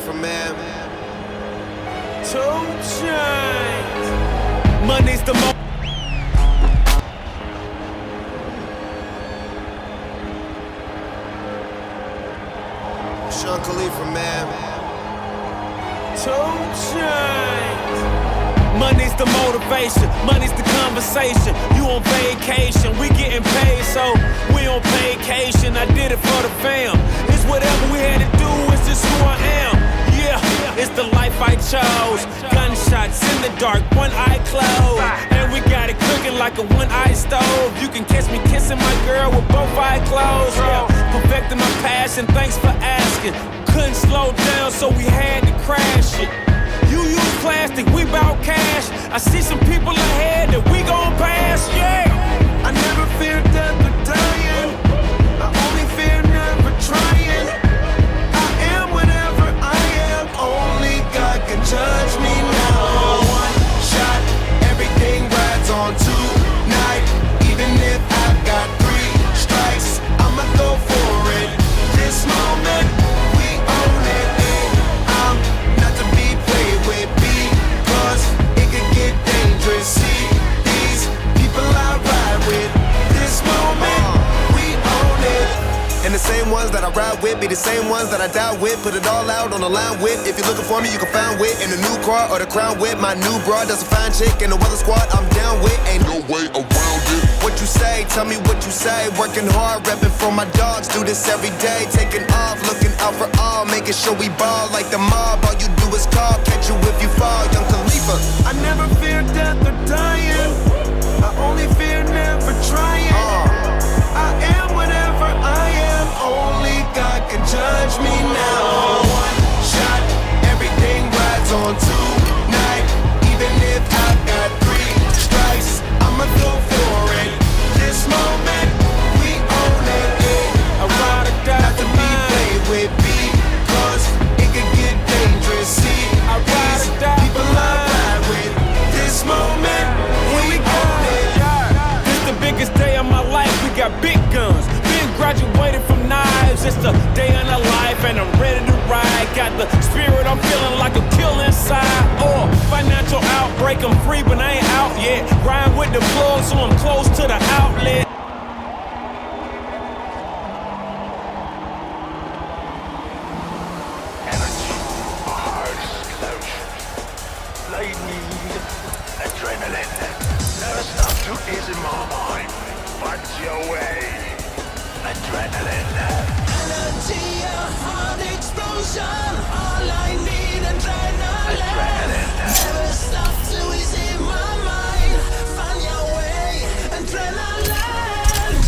Khalifa, man. 2 Chainz. Money's the most. Sean Khalifa, man. 2 Chainz. Money's the motivation, money's the conversation. You on vacation, we getting paid, so we on vacation. I did it for the fam. It's whatever we had to do, it's just who I am. Yeah, it's the life I chose. Gunshots in the dark, one eye closed. And we got it cooking like a one-eye stove. You can catch me kissing my girl with both eyes closed. Yeah, perfecting my passion, thanks for asking. Couldn't slow down, so we had to crash it. You use plastic, we bout cash. I see some people ahead that we gon' pass, yeah. I never fear death or dying. I only fear never trying. I am whatever I am. Only God can judge me now. One shot, everything rides on tonight. Even if I've got 3 strikes, I'ma go for it. This moment, we own it. I'm not to be played with because it could get dangerous. See these people I ride with. This moment, we own it. And the same ones that I ride with be the same ones that I die with. Put it all out on the line with. If you're looking for me, you can find wit in the new car or the crown with. My new broad does a fine chick in the weather squad. I'm down with. Ain't no way around it. What you say? Tell me what you say. Working hard, repping for my dogs. Do this every day. Taking off, looking out for all. Making sure we ball like the mob. All you do is call. Catch you if you fall. Young Khalifa. I never fear death or dying. I only fear never trying. I am whatever I am. Only God can judge me now. One shot, everything rides on tonight. Even if I've got 3 strikes, I'ma go for it. This moment, we own it. I ride or die Not to for be mine. played with because it could get dangerous. See, I ride these or die people for I mine. ride with. This moment, Here we we go. own it. This the biggest day of my life. We got big guns. Been graduated from knives. It's the day of the life, and I'm ready to ride. Got the spirit, I'm feeling like a kill inside. Or financial outbreak, I'm free, but I ain't out yet. Grind with the plug, so I'm close to the outlet. Energy, heart explosion. They need adrenaline. Never stop to ease in my mind. Punch your way. Adrenaline. Energy, a heart explosion. All I need, adrenaline. Adrenaline. Never stop to ease in my mind. Find your way, adrenaline.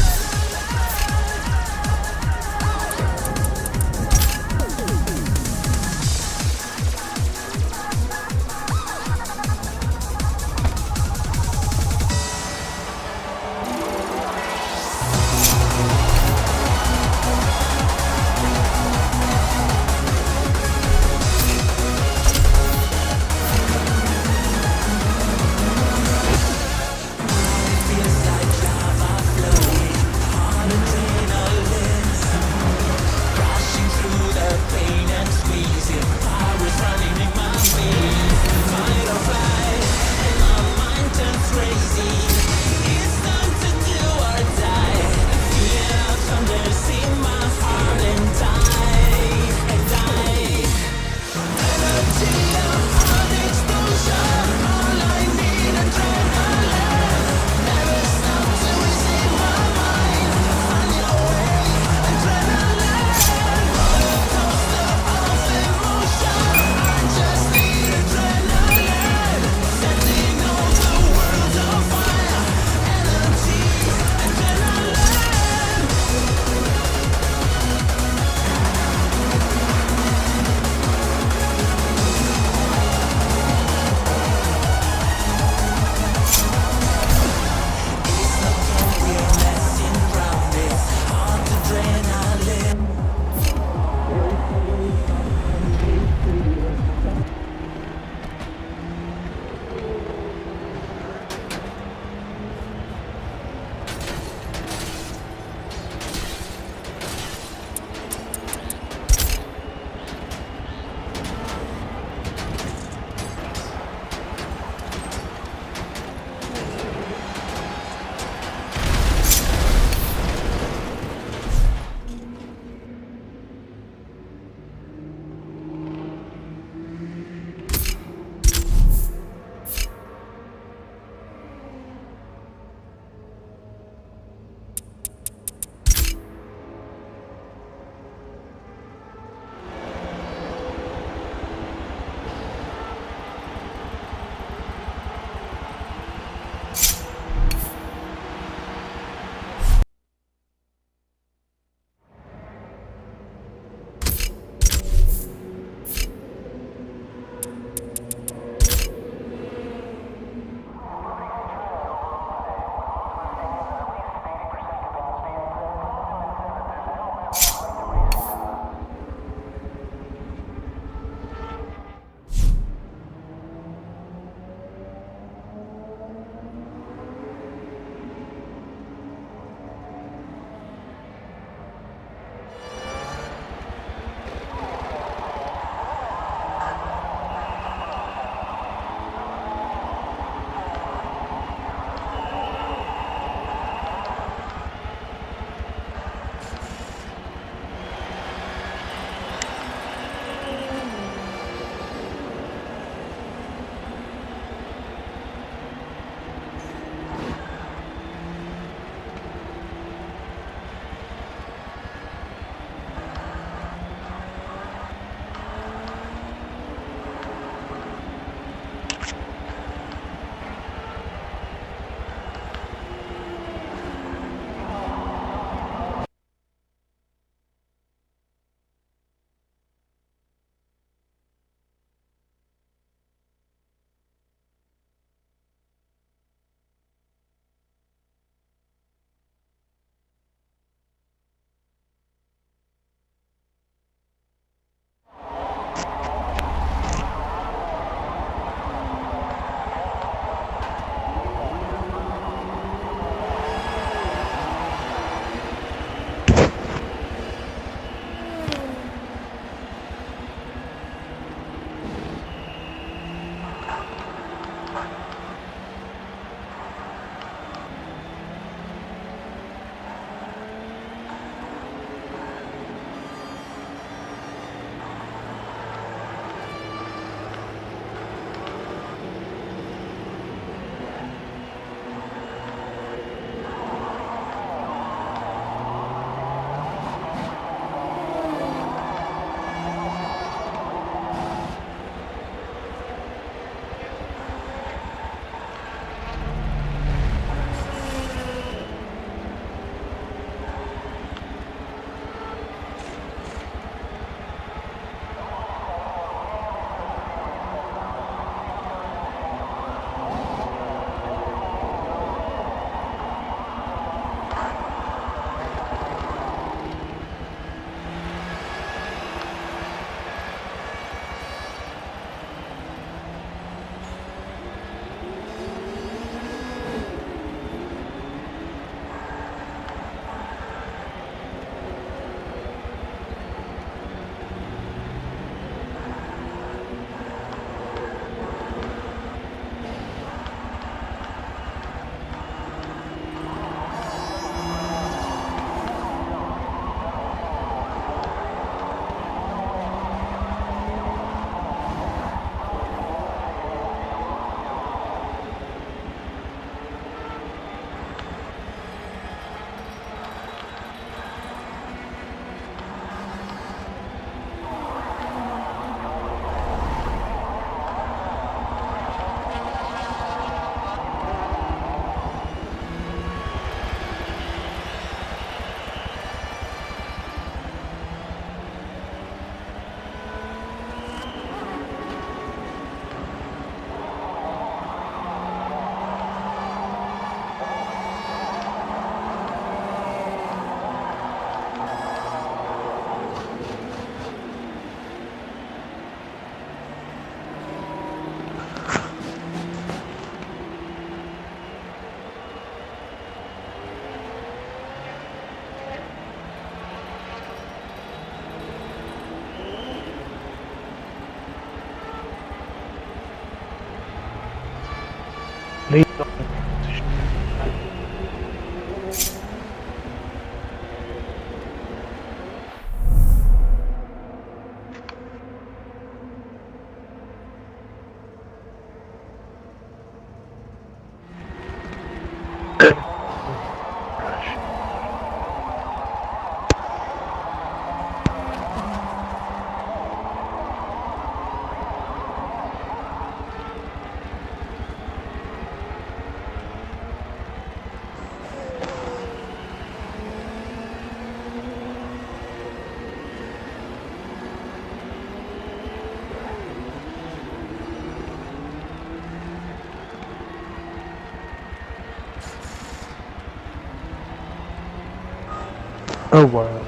Oh wow.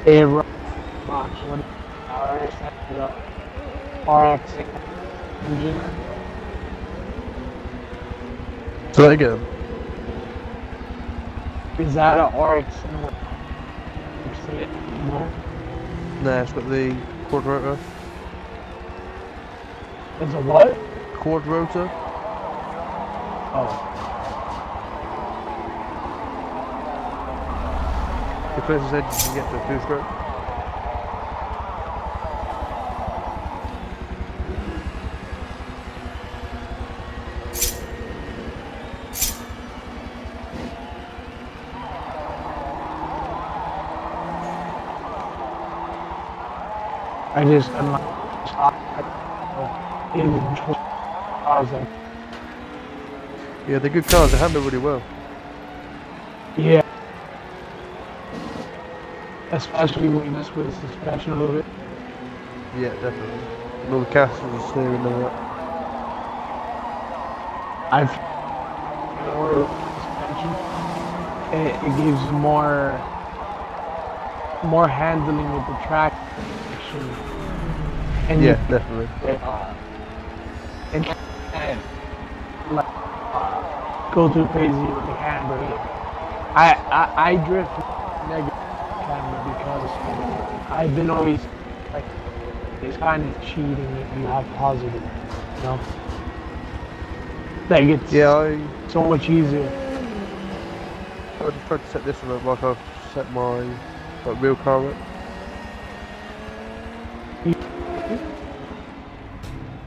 Hey, Rock, what RX engine? So that again. Is that a RX? No. Nah, it's got the quad rotor. It's a what? Quad rotor. Oh. The closest edge you can get to a two-stroke. I just I'm like I was like, Yeah, they're good cars. They handle really well. yeah. Especially when you mess with the suspension a little bit. Yeah, definitely. And all the castles and steering and all that. I've more suspension. It gives more handling with the track actually. And Yeah, definitely. and like go too crazy with the handbrake. I drift negative camera because I've been always like it's kind of cheating if you have positive, you know. Like it's Yeah, so much easier. I just tried to set this one up like I've set my real car up.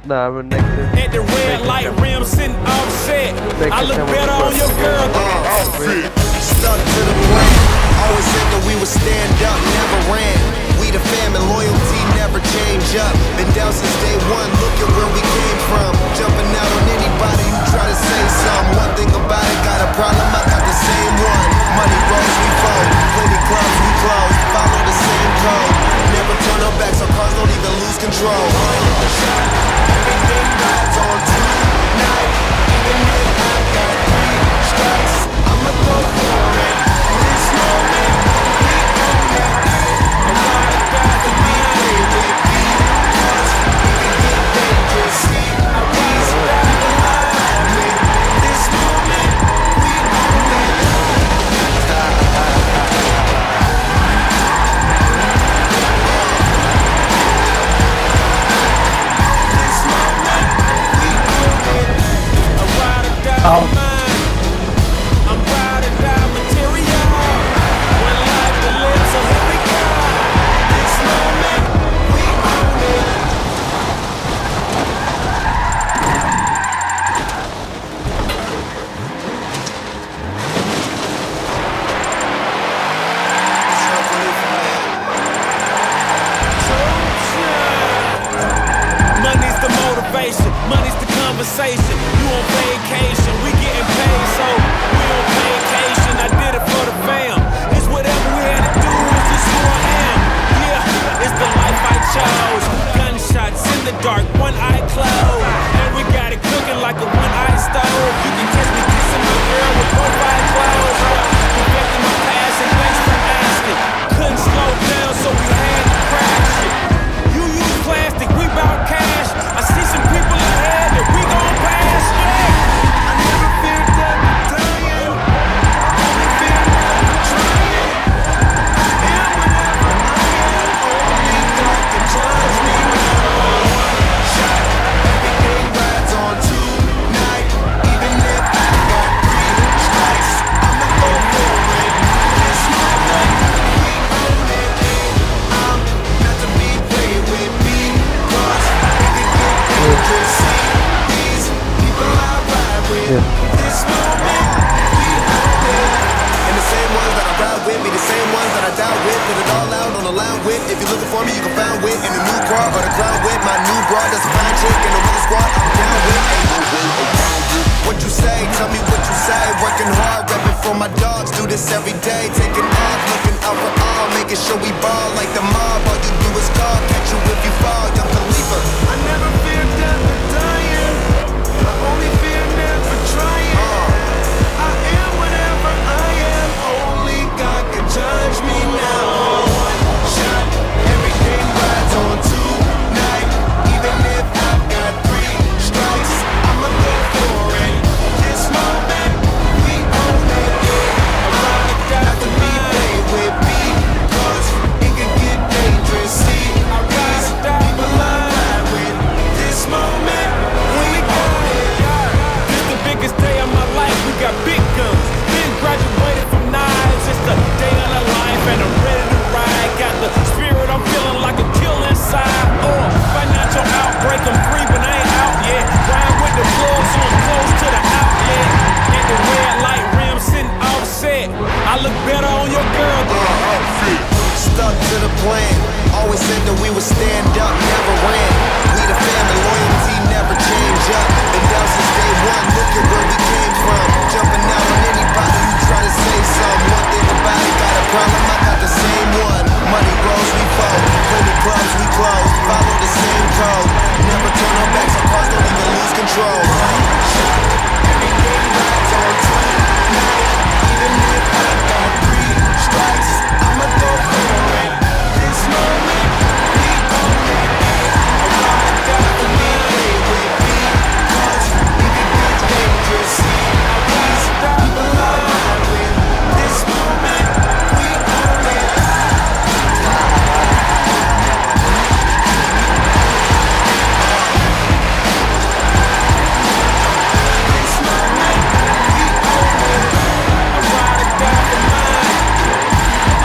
Nah, I'm a negative. At the red light rim sitting offset. I look better on your girl. Outfit, stuck to the plan. Always said that we would stand up, never ran. We the fam and loyalty never change up. Been down since day one, look at where we came from. Jumping out on anybody who try to say something. One thing about it, got a problem, I got the same one. Money rolls, we fold. Plenty clubs, we close. Follow the same code. Never turn our backs, our cars don't even lose control. Everything rides on tonight. Even if I got 3 strikes, I'ma go for it. This moment, we own it. I ride or die to be free with because it can get dangerous. See, I rise or die alive with this moment, we own it. This moment, we own it. I ride or die mine. I'm ride or die material. One life to live, so here we go. This moment, we own it. Money's the motivation, money's the conversation. You on vacation, we getting paid, so we on vacation. I did it for the fam. It's whatever we had to do, it's just who I am. Yeah, it's the life I chose. Gunshots in the dark, one eye closed. And we got it cooking like a one-eye stove. You can catch me kissing my girl with both eyes closed. Perfecting my past and thanks for asking. Couldn't slow down, so we had to crash it. You use plastic, we bout cash. I see some people ahead that we gon' pass, yeah. I never fear death or dying. I only fear never trying. I am whatever I am. Only God can judge me now. One shot, everything rides on tonight. Even if I got 3 strikes, I'ma go for it. This moment, we own it. I'm not to be played with because it can get dangerous. See these people I ride with. This moment, we own it. And the same ones that I ride with be the same ones that I die with. Put it all out on the line with. If you're looking for me, you can find wit in a new car or the crown with. My new broad, that's a fine chick in the weather squad. I'm down with. What you say? Tell me what you say. Working hard, repping for my dogs. Do this every day. Taking off, looking out for all. Making sure we ball like the mob. All you do is call. Catch you if you fall. Young Khalifa. I never fear death or dying. I only fear never trying. I am whatever I am. to the plan. Always said that we would stand up, never ran. We the family, loyalty never change up. Been down since day one, look at where we came from. Jumping out on anybody who try to say something. One thing about it, got a problem, I got the same one. Money grows, we fold. Plenty clubs, we close. Follow the same code. Never turn our backs, our cars don't even lose control. Everything rides on tonight. Even if I got 3 strikes, I'ma go for it. This moment, we own it. A ride or die for me, play with me. 'Cause it can get dangerous. We stop alive with this moment, we own it. This moment, we own it. A ride or die for mine.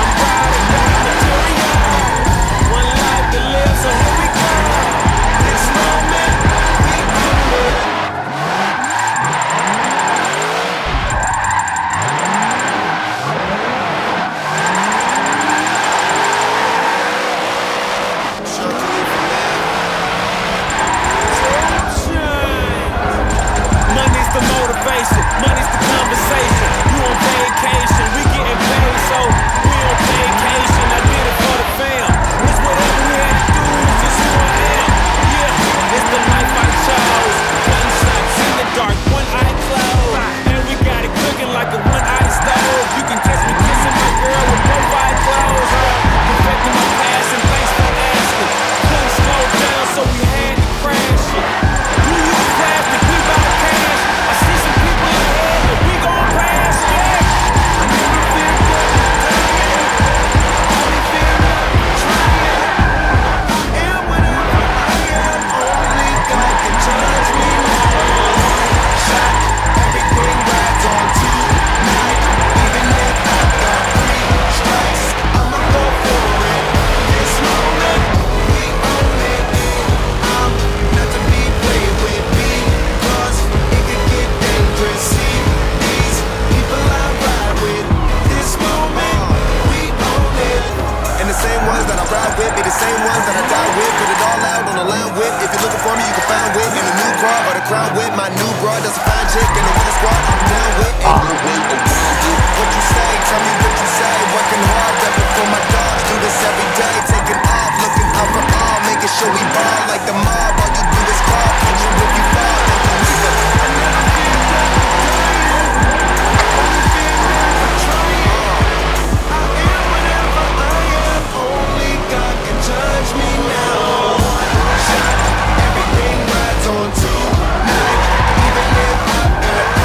I'm ride or die material. One life to live, so here we go. This moment, we own it. Money's the motivation, money's the conversation. You on vacation, we getting paid, so we on vacation. I did it for the fam. It's whatever we had to do, it's just who I am. Yeah, it's the life I chose. Gunshots in the dark, one eye closed. And we got it cooking like a one-eye stove. You can catch me kissing my girl with both eyes closed. Perfecting my passion, thanks for asking. Couldn't slow down, so we had to crash it. You use plastic, we buy cash. I see some people in the head, but we gon' pass, yeah. I never fear dying. Only fear never trying. I am whatever I am. Only God can judge me now. Shot, everything rides on tonight. Even if I got 3 strikes, I'ma go for it. This moment, we own it. I'm not to be played with because it can get dangerous. See these people I ride with. This moment, we own it. And the same ones that I ride with be the same ones that I die with. Put it all out on the line with. If you're looking for me, you can find wit in the new car or the crown with. My new broad does a fine chick in the winter squad. I'm down with. What you say? Tell me what you say. Working hard, repping for my dogs. Do this every day. Taking off, looking out for all. Making sure we ball like the mob. All you do is call. Catch you if you fall. Don't you either. I never fear dying. Only fear never trying. I am whatever I am. Only God can judge me now. Shot, everything rides on tonight. Even if I got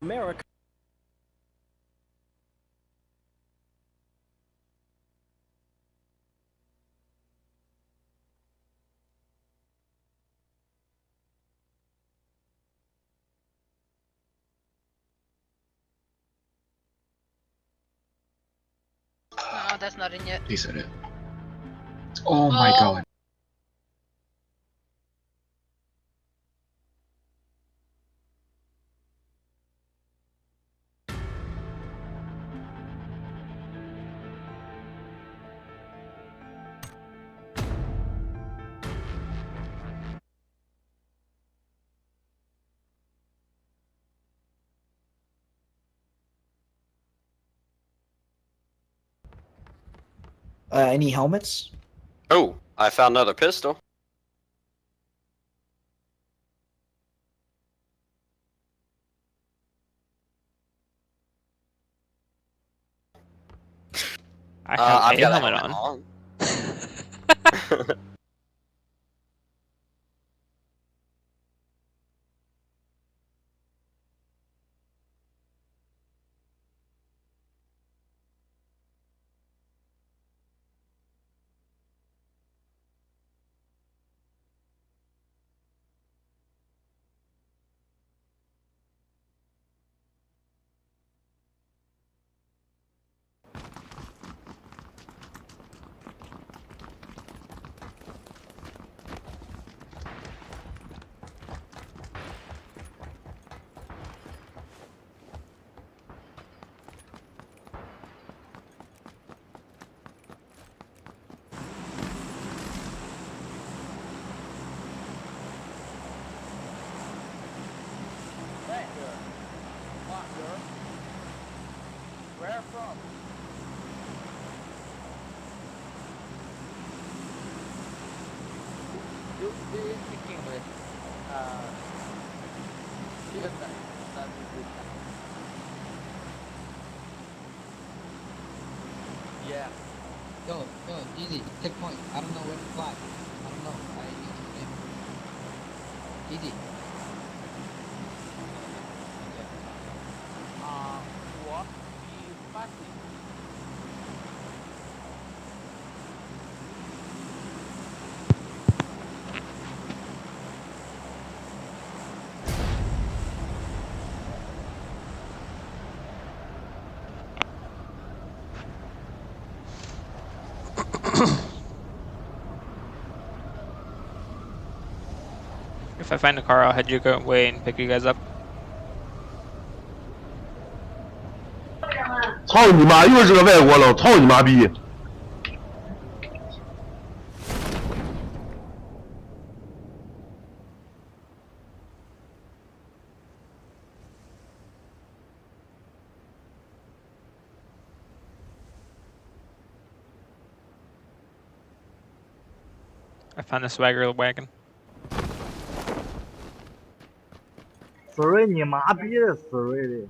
America. Oh, that's not in yet. He said it. Oh my god. Any helmets? Oh, I found another pistol. I have I've a got helmet a on. Where from? Do you speak English? Yes, sir. That is good. Yeah. Go, easy. Take point. I don't know where to fly. I don't know. I need to swim. Easy. If I find a car, I'll head your way and pick you guys up. 操你妈！又是个外国佬，操你妈逼！ I found the swagger wagon. 死瑞你妈逼的，死瑞的！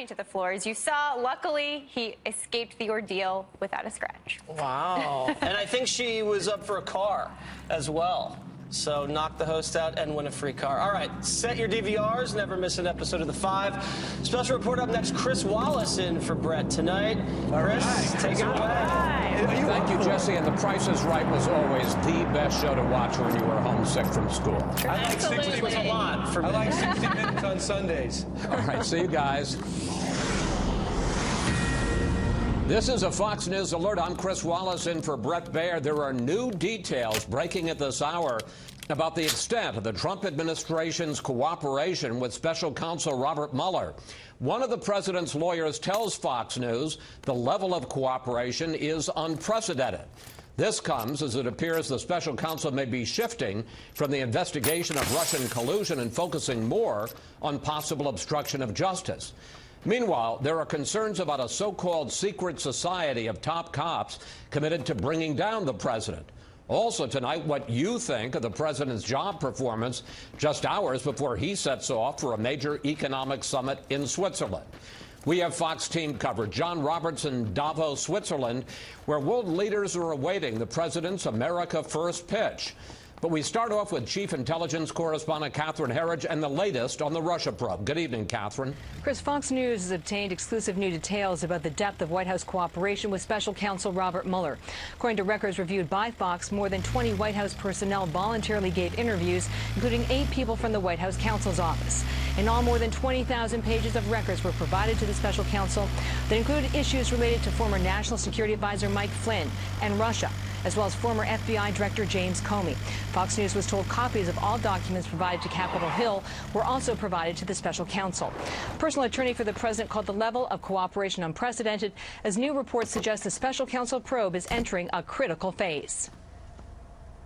To the floor. As you saw, luckily, he escaped the ordeal without a scratch. Wow. And I think she was up for a car as well. So knock the host out and win a free car. All right, set your DVRs. Never miss an episode of The Five. Special report up next. Chris Wallace in for Brett tonight. Chris, take it away. Thank you, Jesse. And The Price is Right was always the best show to watch when you were homesick from school. I like 60 was a lot for me. I like 60 minutes on Sundays. All right, see you guys. This is a Fox News Alert. I'm Chris Wallace in for Brett Baier. There are new details breaking at this hour about the extent of the Trump administration's cooperation with special counsel Robert Mueller. One of the president's lawyers tells Fox News the level of cooperation is unprecedented. This comes as it appears the special counsel may be shifting from the investigation of Russian collusion and focusing more on possible obstruction of justice. Meanwhile, there are concerns about a so-called secret society of top cops committed to bringing down the president. Also tonight, what you think of the president's job performance just hours before he sets off for a major economic summit in Switzerland. We have Fox team coverage. John Roberts in Davos, Switzerland, where world leaders are awaiting the president's America First pitch. But we start off with Chief Intelligence Correspondent Catherine Herridge and the latest on the Russia probe. Good evening, Catherine. Chris, Fox News has obtained exclusive new details about the depth of White House cooperation with special counsel Robert Mueller. According to records reviewed by Fox, more than 20 White House personnel voluntarily gave interviews, including 8 people from the White House counsel's office. In all, more than 20,000 pages of records were provided to the special counsel that included issues related to former National Security Advisor Mike Flynn and Russia, as well as former FBI Director James Comey. Fox News was told copies of all documents provided to Capitol Hill were also provided to the special counsel. Personal attorney for the president called the level of cooperation unprecedented, as new reports suggest the special counsel probe is entering a critical phase.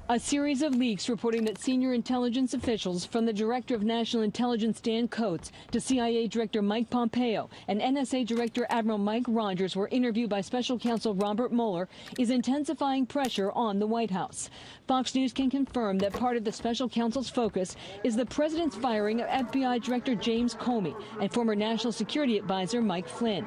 A series of leaks reporting that senior intelligence officials, from the Director of National Intelligence Dan Coats to CIA Director Mike Pompeo and NSA Director Admiral Mike Rogers, were interviewed by Special Counsel Robert Mueller, is intensifying pressure on the White House. Fox News can confirm that part of the special counsel's focus is the president's firing of FBI Director James Comey and former National Security Advisor Mike Flynn.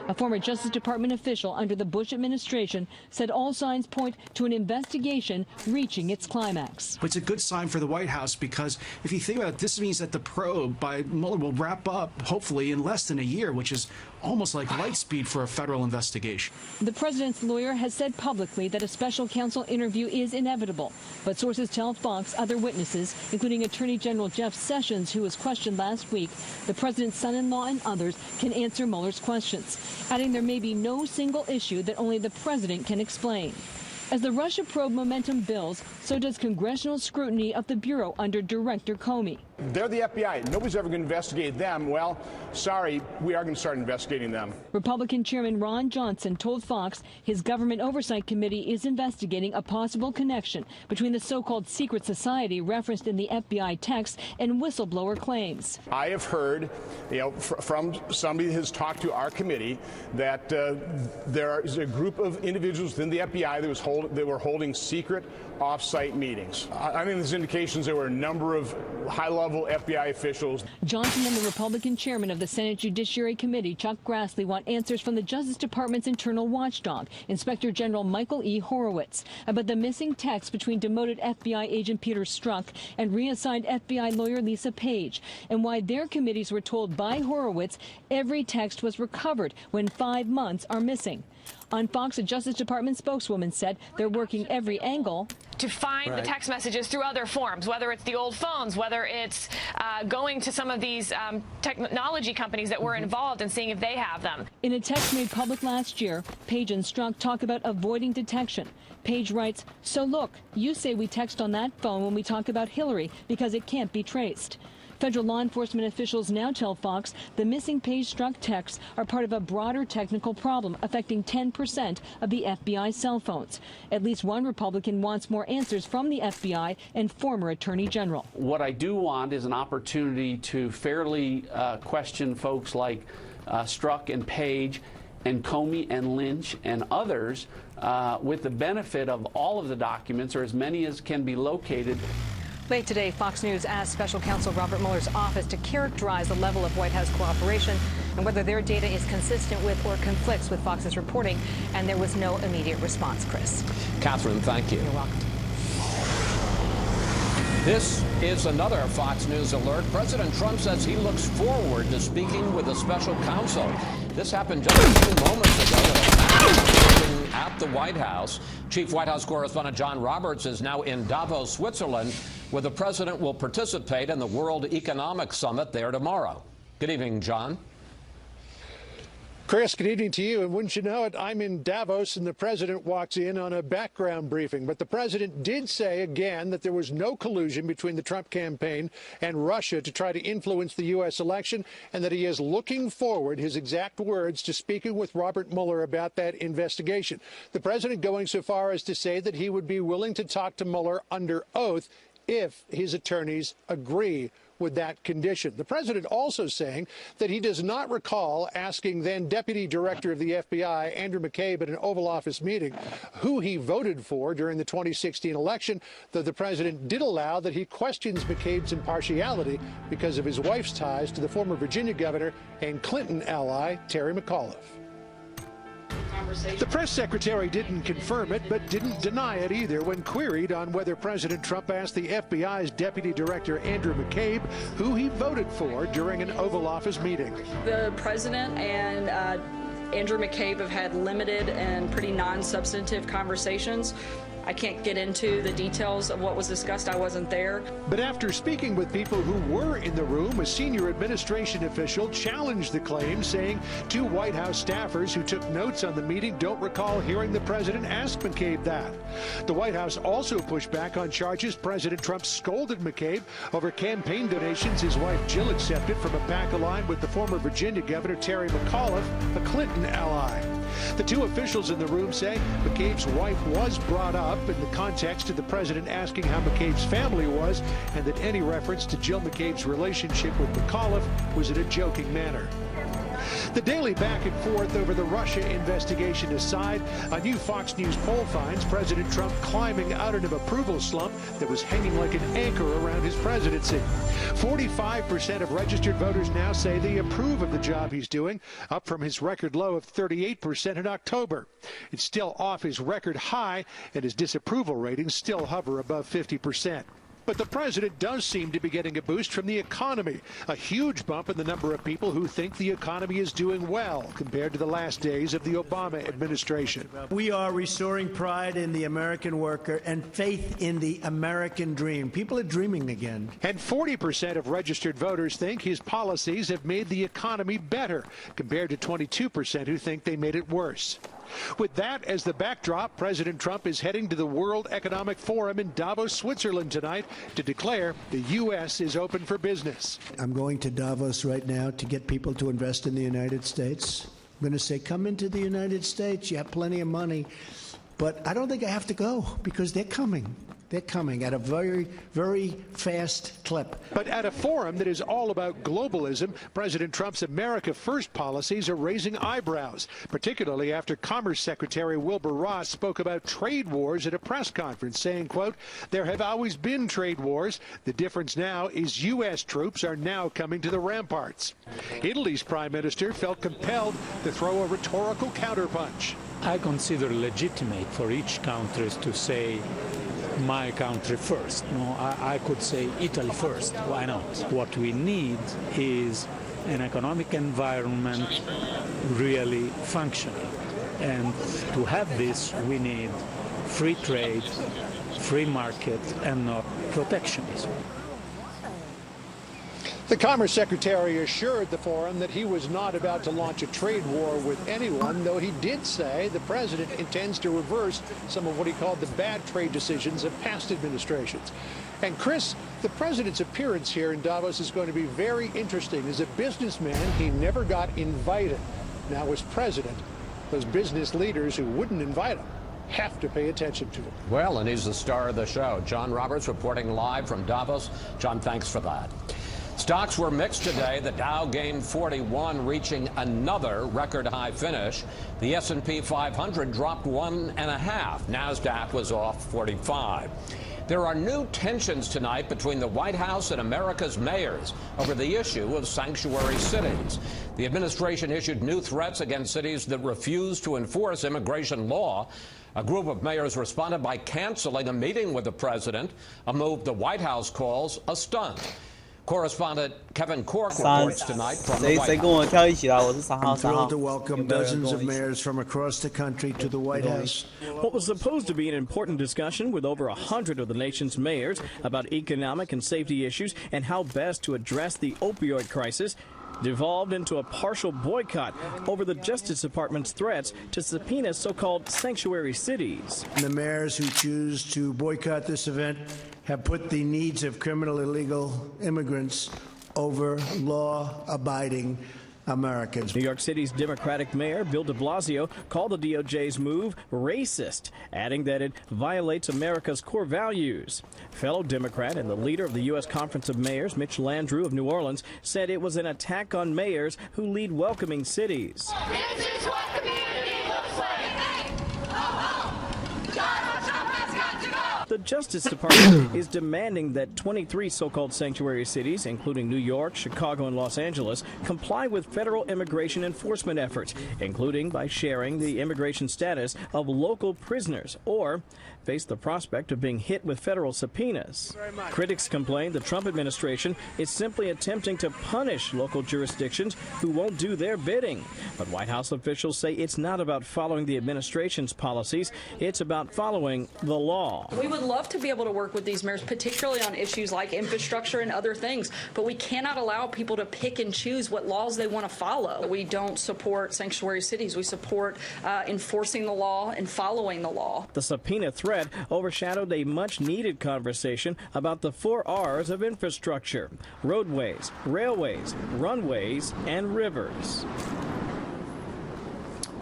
A former Justice Department official under the Bush administration said all signs point to an investigation reaching its climax. It's a good sign for the White House because if you think about it, this means that the probe by Mueller will wrap up, hopefully, in less than a year, which is almost like light speed for a federal investigation. The president's lawyer has said publicly that a special counsel interview is inevitable, but sources tell Fox other witnesses, including Attorney General Jeff Sessions, who was questioned last week, the president's son-in-law and others, can answer Mueller's questions, adding there may be no single issue that only the president can explain. As the Russia probe momentum builds, so does congressional scrutiny of the Bureau under Director Comey. They're the FBI. Nobody's ever going to investigate them. Well, sorry, we are going to start investigating them. Republican Chairman Ron Johnson told Fox his government oversight committee is investigating a possible connection between the so-called secret society referenced in the FBI text and whistleblower claims. I have heard, from somebody that has talked to our committee that there is a group of individuals within the FBI that were holding secret off-site meetings. I think there's indications there were a number of high-level FBI officials. Johnson and the Republican chairman of the Senate Judiciary Committee, Chuck Grassley, want answers from the Justice Department's internal watchdog, Inspector General Michael E. Horowitz, about the missing text between demoted FBI agent Peter Strzok and reassigned FBI lawyer Lisa Page, and why their committees were told by Horowitz every text was recovered when 5 months are missing. On Fox, a Justice Department spokeswoman said they're working every angle to find the text messages through other forms, whether it's the old phones, whether it's going to some of these technology companies that were involved and seeing if they have them. In a text made public last year, Page and Strzok talk about avoiding detection. Page writes, "So look, you say we text on that phone when we talk about Hillary because it can't be traced." Federal law enforcement officials now tell Fox the missing Page-Strzok texts are part of a broader technical problem affecting 10% of the FBI cell phones. At least one Republican wants more answers from the FBI and former Attorney General. What I do want is an opportunity to fairly question folks like Strzok and Page and Comey and Lynch and others with the benefit of all of the documents, or as many as can be located. Late today, Fox News asked Special Counsel Robert Mueller's office to characterize the level of White House cooperation and whether their data is consistent with or conflicts with Fox's reporting, and there was no immediate response, Chris. Catherine, thank you. You're welcome. This is another Fox News alert. President Trump says he looks forward to speaking with a special counsel. This happened just a few moments ago at the White House. Chief White House correspondent John Roberts is now in Davos, Switzerland, where the president will participate in the World Economic Summit there tomorrow. Good evening, John. Chris, good evening to you. And wouldn't you know it, I'm in Davos and the president walks in on a background briefing. But the president did say again that there was no collusion between the Trump campaign and Russia to try to influence the U.S. election, and that he is looking forward, his exact words, to speaking with Robert Mueller about that investigation. The president going so far as to say that he would be willing to talk to Mueller under oath if his attorneys agree with that condition. The president also saying that he does not recall asking then Deputy Director of the FBI, Andrew McCabe, at an Oval Office meeting who he voted for during the 2016 election, though the president did allow that he questions McCabe's impartiality because of his wife's ties to the former Virginia governor and Clinton ally, Terry McAuliffe. The press secretary didn't confirm it, but didn't deny it either when queried on whether President Trump asked the FBI's Deputy Director Andrew McCabe who he voted for during an Oval Office meeting. The president and Andrew McCabe have had limited and pretty non-substantive conversations. I can't get into the details of what was discussed. I wasn't there. But after speaking with people who were in the room, a senior administration official challenged the claim, saying two White House staffers who took notes on the meeting don't recall hearing the president ask McCabe that. The White House also pushed back on charges President Trump scolded McCabe over campaign donations his wife Jill accepted from a PAC aligned with the former Virginia governor Terry McAuliffe, a Clinton ally. The two officials in the room say McCabe's wife was brought up in the context of the president asking how McCabe's family was, and that any reference to Jill McCabe's relationship with McAuliffe was in a joking manner. The daily back and forth over the Russia investigation aside, a new Fox News poll finds President Trump climbing out of an approval slump that was hanging like an anchor around his presidency. 45% of registered voters now say they approve of the job he's doing, up from his record low of 38% in October. It's still off his record high, and his disapproval ratings still hover above 50%. But the president does seem to be getting a boost from the economy, a huge bump in the number of people who think the economy is doing well compared to the last days of the Obama administration. We are restoring pride in the American worker and faith in the American dream. People are dreaming again. And 40% of registered voters think his policies have made the economy better, compared to 22% who think they made it worse. With that as the backdrop, President Trump is heading to the World Economic Forum in Davos, Switzerland tonight to declare the U.S. is open for business. I'm going to Davos right now to get people to invest in the United States. I'm going to say, come into the United States. You have plenty of money. But I don't think I have to go because they're coming. They're coming at a very, very fast clip. But at a forum that is all about globalism, President Trump's America First policies are raising eyebrows, particularly after Commerce Secretary Wilbur Ross spoke about trade wars at a press conference, saying, quote, "There have always been trade wars. The difference now is U.S. troops are now coming to the ramparts." Italy's prime minister felt compelled to throw a rhetorical counterpunch. I consider legitimate for each country to say my country first. No, I could say Italy first. Why not? What we need is an economic environment really functioning. And to have this, we need free trade, free market, and not protectionism. The Commerce Secretary assured the forum that he was not about to launch a trade war with anyone, though he did say the president intends to reverse some of what he called the bad trade decisions of past administrations. And Chris, the president's appearance here in Davos is going to be very interesting. As a businessman, he never got invited. Now as president, those business leaders who wouldn't invite him have to pay attention to him. Well, and he's the star of the show. John Roberts reporting live from Davos. John, thanks for that. Stocks were mixed today. The Dow gained 41, reaching another record high finish. The S&P 500 dropped 1.5. NASDAQ was off 45. There are new tensions tonight between the White House and America's mayors over the issue of sanctuary cities. The administration issued new threats against cities that refuse to enforce immigration law. A group of mayors responded by canceling a meeting with the president, a move the White House calls a stunt. Correspondent Kevin Cork reports tonight from the White House. I'm thrilled to welcome dozens of mayors from across the country to the White House. What was supposed to be an important discussion with over 100 of the nation's mayors about economic and safety issues and how best to address the opioid crisis devolved into a partial boycott over the Justice Department's threats to subpoena so-called sanctuary cities. The mayors who choose to boycott this event have put the needs of criminal illegal immigrants over law-abiding Americans. New York City's Democratic Mayor Bill de Blasio called the DOJ's move racist, adding that it violates America's core values. Fellow Democrat and the leader of the U.S. Conference of Mayors, Mitch Landrieu of New Orleans, said it was an attack on mayors who lead welcoming cities. This is what community looks like. The Justice Department is demanding that 23 so-called sanctuary cities, including New York, Chicago, and Los Angeles, comply with federal immigration enforcement efforts, including by sharing the immigration status of local prisoners or face the prospect of being hit with federal subpoenas. Critics complain the Trump administration is simply attempting to punish local jurisdictions who won't do their bidding. But White House officials say it's not about following the administration's policies, it's about following the law. We would love to be able to work with these mayors, particularly on issues like infrastructure and other things, but we cannot allow people to pick and choose what laws they want to follow. We don't support sanctuary cities. We support enforcing the law and following the law. The subpoena threat overshadowed a much-needed conversation about the 4 R's of infrastructure: roadways, railways, runways, and rivers.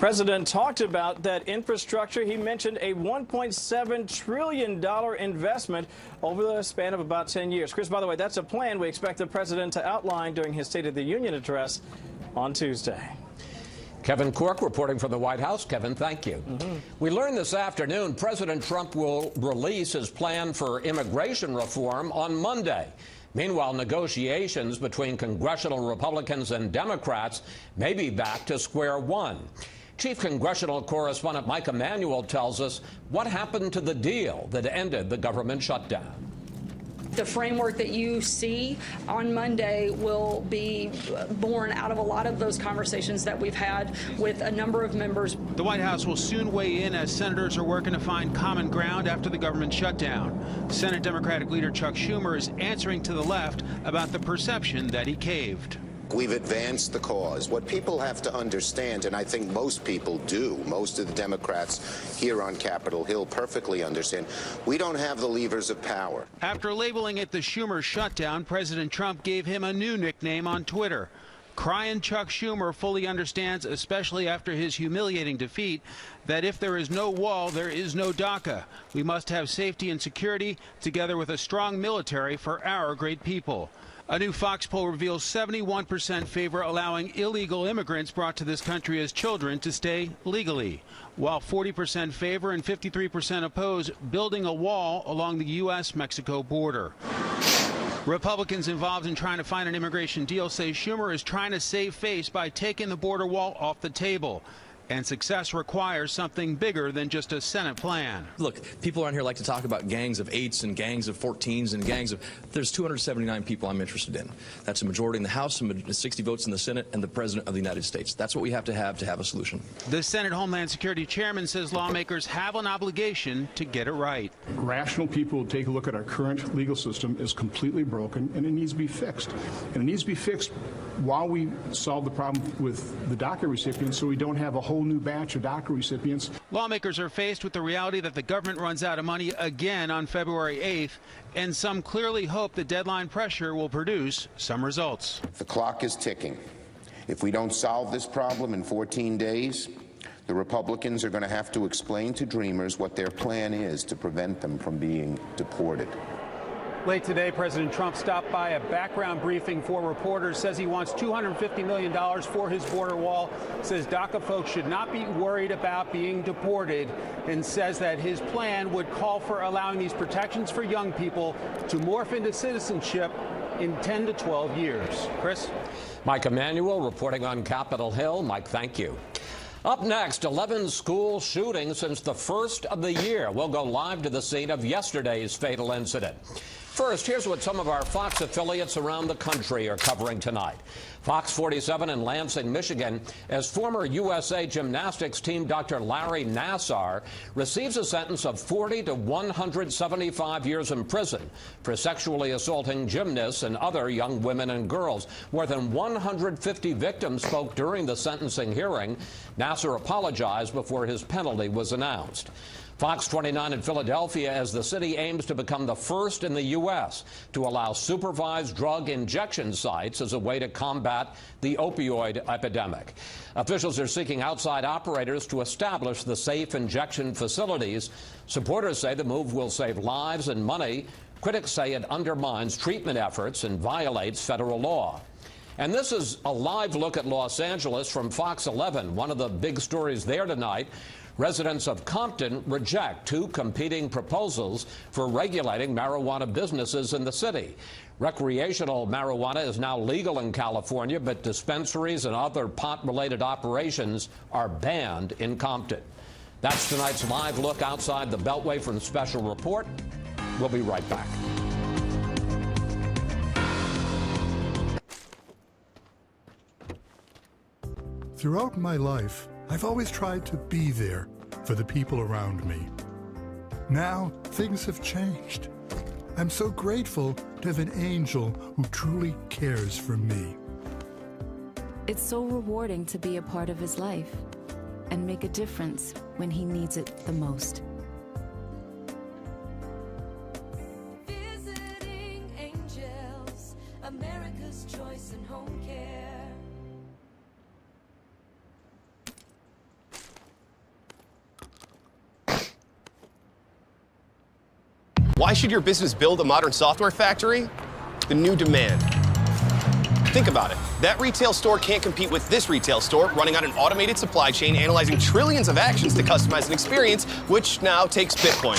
President talked about that infrastructure. He mentioned a $1.7 trillion investment over the span of about 10 years. Chris, by the way, that's a plan we expect the president to outline during his State of the Union address on Tuesday. Kevin Corke reporting from the White House. Kevin, thank you. We learned this afternoon President Trump will release his plan for immigration reform on Monday. Meanwhile, negotiations between congressional Republicans and Democrats may be back to square one. Chief Congressional Correspondent Mike Emanuel tells us what happened to the deal that ended the government shutdown. The framework that you see on Monday will be born out of a lot of those conversations that we've had with a number of members. The White House will soon weigh in as senators are working to find common ground after the government shutdown. Senate Democratic leader Chuck Schumer is answering to the left about the perception that he caved. We've advanced the cause. What people have to understand, and I think most people do, most of the Democrats here on Capitol Hill perfectly understand, we don't have the levers of power. After labeling it the Schumer shutdown, President Trump gave him a new nickname on Twitter. Crying Chuck Schumer fully understands, especially after his humiliating defeat, that if there is no wall, there is no DACA. We must have safety and security together with a strong military for our great people. A new Fox poll reveals 71% favor allowing illegal immigrants brought to this country as children to stay legally, while 40% favor and 53% oppose building a wall along the U.S.-Mexico border. Republicans involved in trying to find an immigration deal say Schumer is trying to save face by taking the border wall off the table. And success requires something bigger than just a Senate plan. Look, people around here like to talk about gangs of 8s and gangs of 14s and gangs of... There's 279 people I'm interested in. That's a majority in the House, 60 votes in the Senate, and the President of the United States. That's what we have to have a solution. The Senate Homeland Security Chairman says lawmakers have an obligation to get it right. Rational people will take a look at our current legal system is completely broken, and it needs to be fixed. And it needs to be fixed while we solve the problem with the DACA recipients so we don't have a whole new batch of DACA recipients. Lawmakers are faced with the reality that the government runs out of money again on February 8th, and some clearly hope the deadline pressure will produce some results. The clock is ticking. If we don't solve this problem in 14 days, the Republicans are going to have to explain to Dreamers what their plan is to prevent them from being deported. Late today, President Trump stopped by a background briefing for reporters, says he wants $250 million for his border wall, says DACA folks should not be worried about being deported, and says that his plan would call for allowing these protections for young people to morph into citizenship in 10 to 12 years. Chris? Mike Emanuel reporting on Capitol Hill. Mike, thank you. Up next, 11 school shootings since the first of the year. We'll go live to the scene of yesterday's fatal incident. First, here's what some of our Fox affiliates around the country are covering tonight. Fox 47 in Lansing, Michigan, as former USA gymnastics team Dr. Larry Nassar receives a sentence of 40 to 175 years in prison for sexually assaulting gymnasts and other young women and girls. More than 150 victims spoke during the sentencing hearing. Nassar apologized before his penalty was announced. Fox 29 in Philadelphia, as the city aims to become the first in the U.S. to allow supervised drug injection sites as a way to combat the opioid epidemic. Officials are seeking outside operators to establish the safe injection facilities. Supporters say the move will save lives and money. Critics say it undermines treatment efforts and violates federal law. And this is a live look at Los Angeles from Fox 11. One of the big stories there tonight. Residents of Compton reject two competing proposals for regulating marijuana businesses in the city. Recreational marijuana is now legal in California, but dispensaries and other pot-related operations are banned in Compton. That's tonight's live look outside the Beltway from Special Report. We'll be right back. Throughout my life, I've always tried to be there for the people around me. Now, things have changed. I'm so grateful to have an angel who truly cares for me. It's so rewarding to be a part of his life and make a difference when he needs it the most. Visiting Angels, America's choice in home care. Why should your business build a modern software factory? The new demand. Think about it. That retail store can't compete with this retail store, running on an automated supply chain, analyzing trillions of actions to customize an experience, which now takes Bitcoin.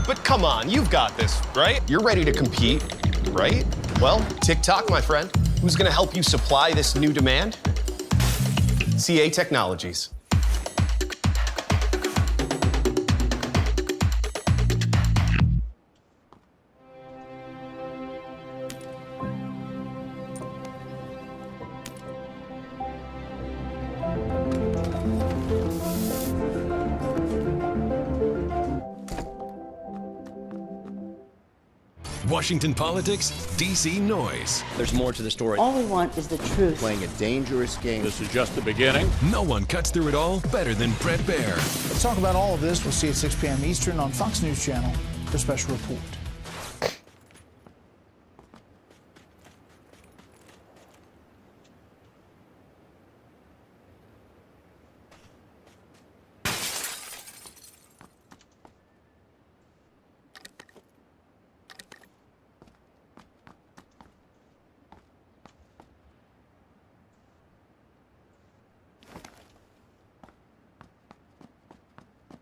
But come on, you've got this, right? You're ready to compete, right? Well, TikTok, my friend. Who's going to help you supply this new demand? CA Technologies. Washington politics, D.C. noise. There's more to the story. All we want is the truth. Playing a dangerous game. This is just the beginning. No one cuts through it all better than Bret Baier. Let's talk about all of this. We'll see you at 6 p.m. Eastern on Fox News Channel, the special report.4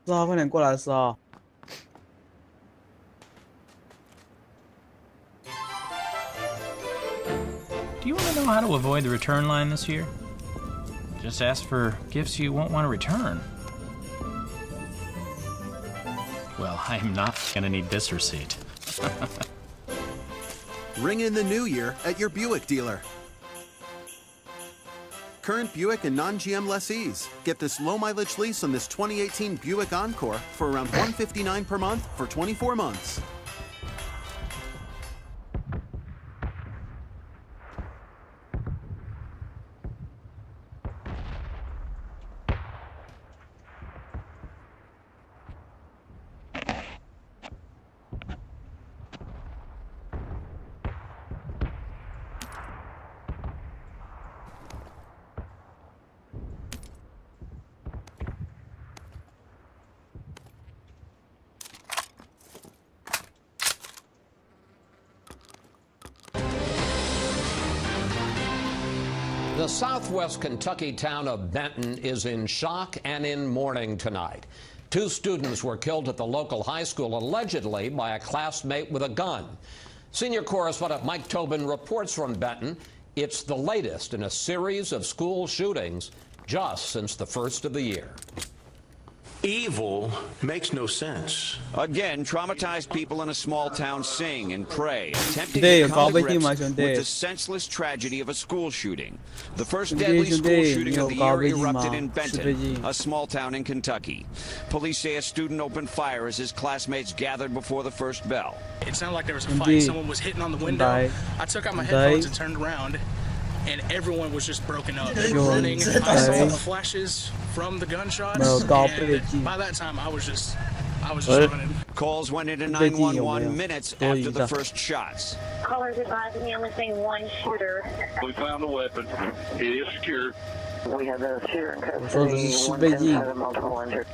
号，快点过来，4号。Do you want to know how to avoid the return line this year? Just ask for gifts you won't want to return. Well, I'm not gonna need this receipt. Ring in the new year at your Buick dealer. Current Buick and non-GM lessees. Get this low-mileage lease on this 2018 Buick Encore for around $159 per month for 24 months. The southwest Kentucky town of Benton is in shock and in mourning tonight. 2 students were killed at the local high school, allegedly by a classmate with a gun. Senior correspondent Mike Tobin reports from Benton. It's the latest in a series of school shootings just since the first of the year. Evil makes no sense. Again, traumatized people in a small town sing and pray, attempting to come to grips with the senseless tragedy of a school shooting. The first deadly school shooting of the year erupted in Benton, a small town in Kentucky. Police say a student opened fire as his classmates gathered before the first bell. It sounded like there was a fight. Someone was hitting on the window. I took out my headphones and turned around, and everyone was just broken up, running. I saw the flashes from the gunshots, and by that time I was just running. Calls went into 911 minutes after the first shots. Callers advising me only seeing one shooter. We found a weapon. It is secured. We have a shooter in custody. One has multiple injured.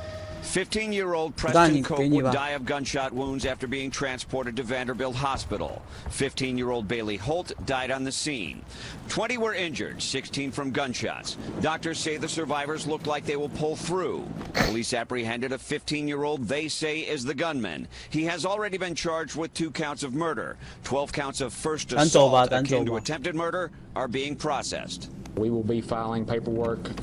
15-year-old Preston Cope would die of gunshot wounds after being transported to Vanderbilt Hospital. 15-year-old Bailey Holt died on the scene. 20 were injured, 16 from gunshots. Doctors say the survivors look like they will pull through. Police apprehended a 15-year-old they say is the gunman. He has already been charged with 2 counts of murder. 12 counts of first assault akin to attempted murder are being processed. We will be filing paperwork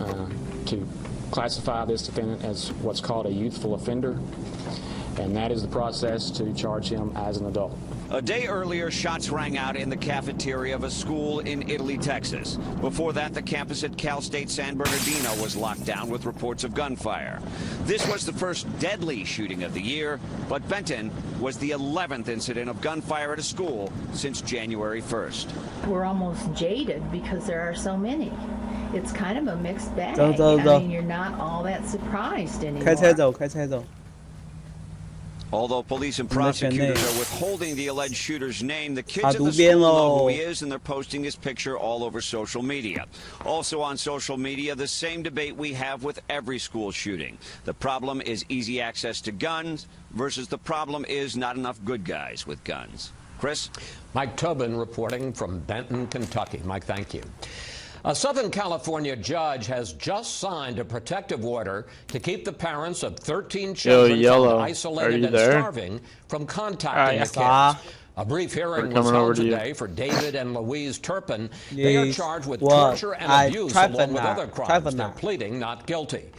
to classify this defendant as what's called a youthful offender, and that is the process to charge him as an adult. A day earlier, shots rang out in the cafeteria of a school in Italy, Texas. Before that, the campus at Cal State San Bernardino was locked down with reports of gunfire. This was the first deadly shooting of the year, but Benton was the 11th incident of gunfire at a school since January 1st. We're almost jaded because there are so many. It's kind of a mixed bag. I mean, you're not all that surprised anymore. Although police and prosecutors are withholding the alleged shooter's name, the kids at the school know who he is, and they're posting his picture all over social media. Also on social media, the same debate we have with every school shooting. The problem is easy access to guns versus the problem is not enough good guys with guns. Chris? Mike Tobin reporting from Benton, Kentucky. Mike, thank you. A Southern California judge has just signed a protective order to keep the parents of 13 children found isolated and starving from contacting the kids. A brief hearing was held today for David and Louise Turpin. They are charged with torture and abuse along with other crimes. They're pleading not guilty.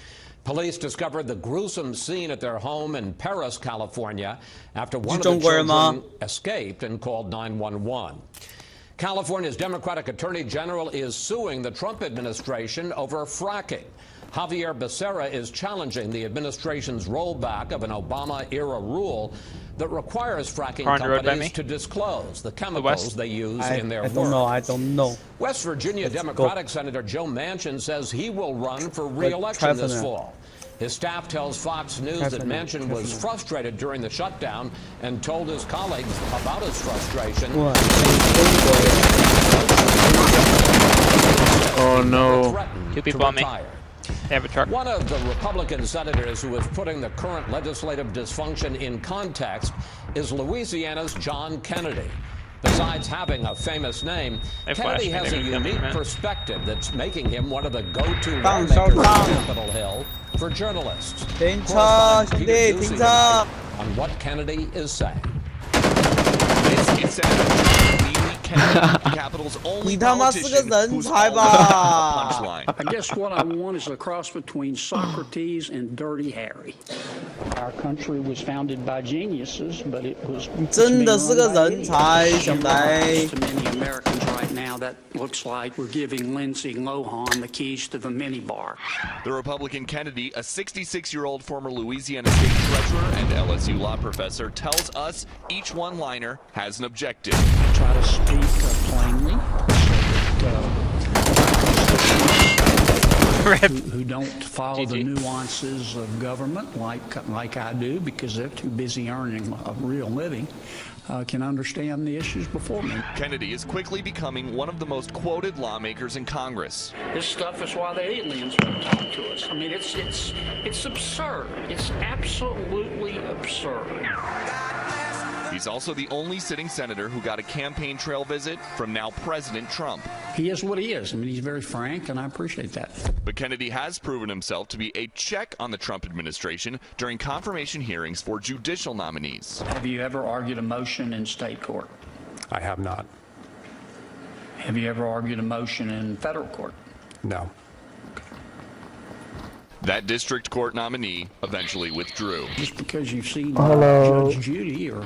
Police discovered the gruesome scene at their home in Paris, California, after one of the children escaped and called 911. California's Democratic Attorney General is suing the Trump administration over fracking. Javier Becerra is challenging the administration's rollback of an Obama-era rule that requires fracking companies to disclose the chemicals they use in their work. I don't know. West Virginia Democratic Senator Joe Manchin says he will run for re-election this fall. His staff tells Fox News that Manchin was frustrated during the shutdown and told his colleagues about his frustration. Oh no. 2 people on me. They have a truck. One of the Republican senators who is putting the current legislative dysfunction in context is Louisiana's John Kennedy. Besides having a famous name, Kennedy has a unique perspective that's making him one of the go-to lawmakers on Capitol Hill for journalists. Correspondent Peter Doocy on what Kennedy is saying. This is Senator Capitol's only politician who's punchline. I guess what I want is a cross between Socrates and Dirty Harry. Our country was founded by geniuses, but it was to many Americans right now that looks like we're giving Lindsay Lohan the keys to the minibar. The Republican Kennedy, a 66-year-old former Louisiana state treasurer and LSU law professor, tells us each one-liner has an objective. Try to speak plainly so that who don't follow the nuances of government like I do because they're too busy earning a real living can understand the issues before me. Kennedy is quickly becoming one of the most quoted lawmakers in Congress. This stuff is why the aliens want to talk to us. I mean, it's absurd. It's absolutely absurd. He's also the only sitting senator who got a campaign trail visit from now President Trump. He is what he is. I mean, he's very frank, and I appreciate that. But Kennedy has proven himself to be a check on the Trump administration during confirmation hearings for judicial nominees. Have you ever argued a motion in state court? I have not. Have you ever argued a motion in federal court? No. That district court nominee eventually withdrew. Just because you've seen Judge Judy or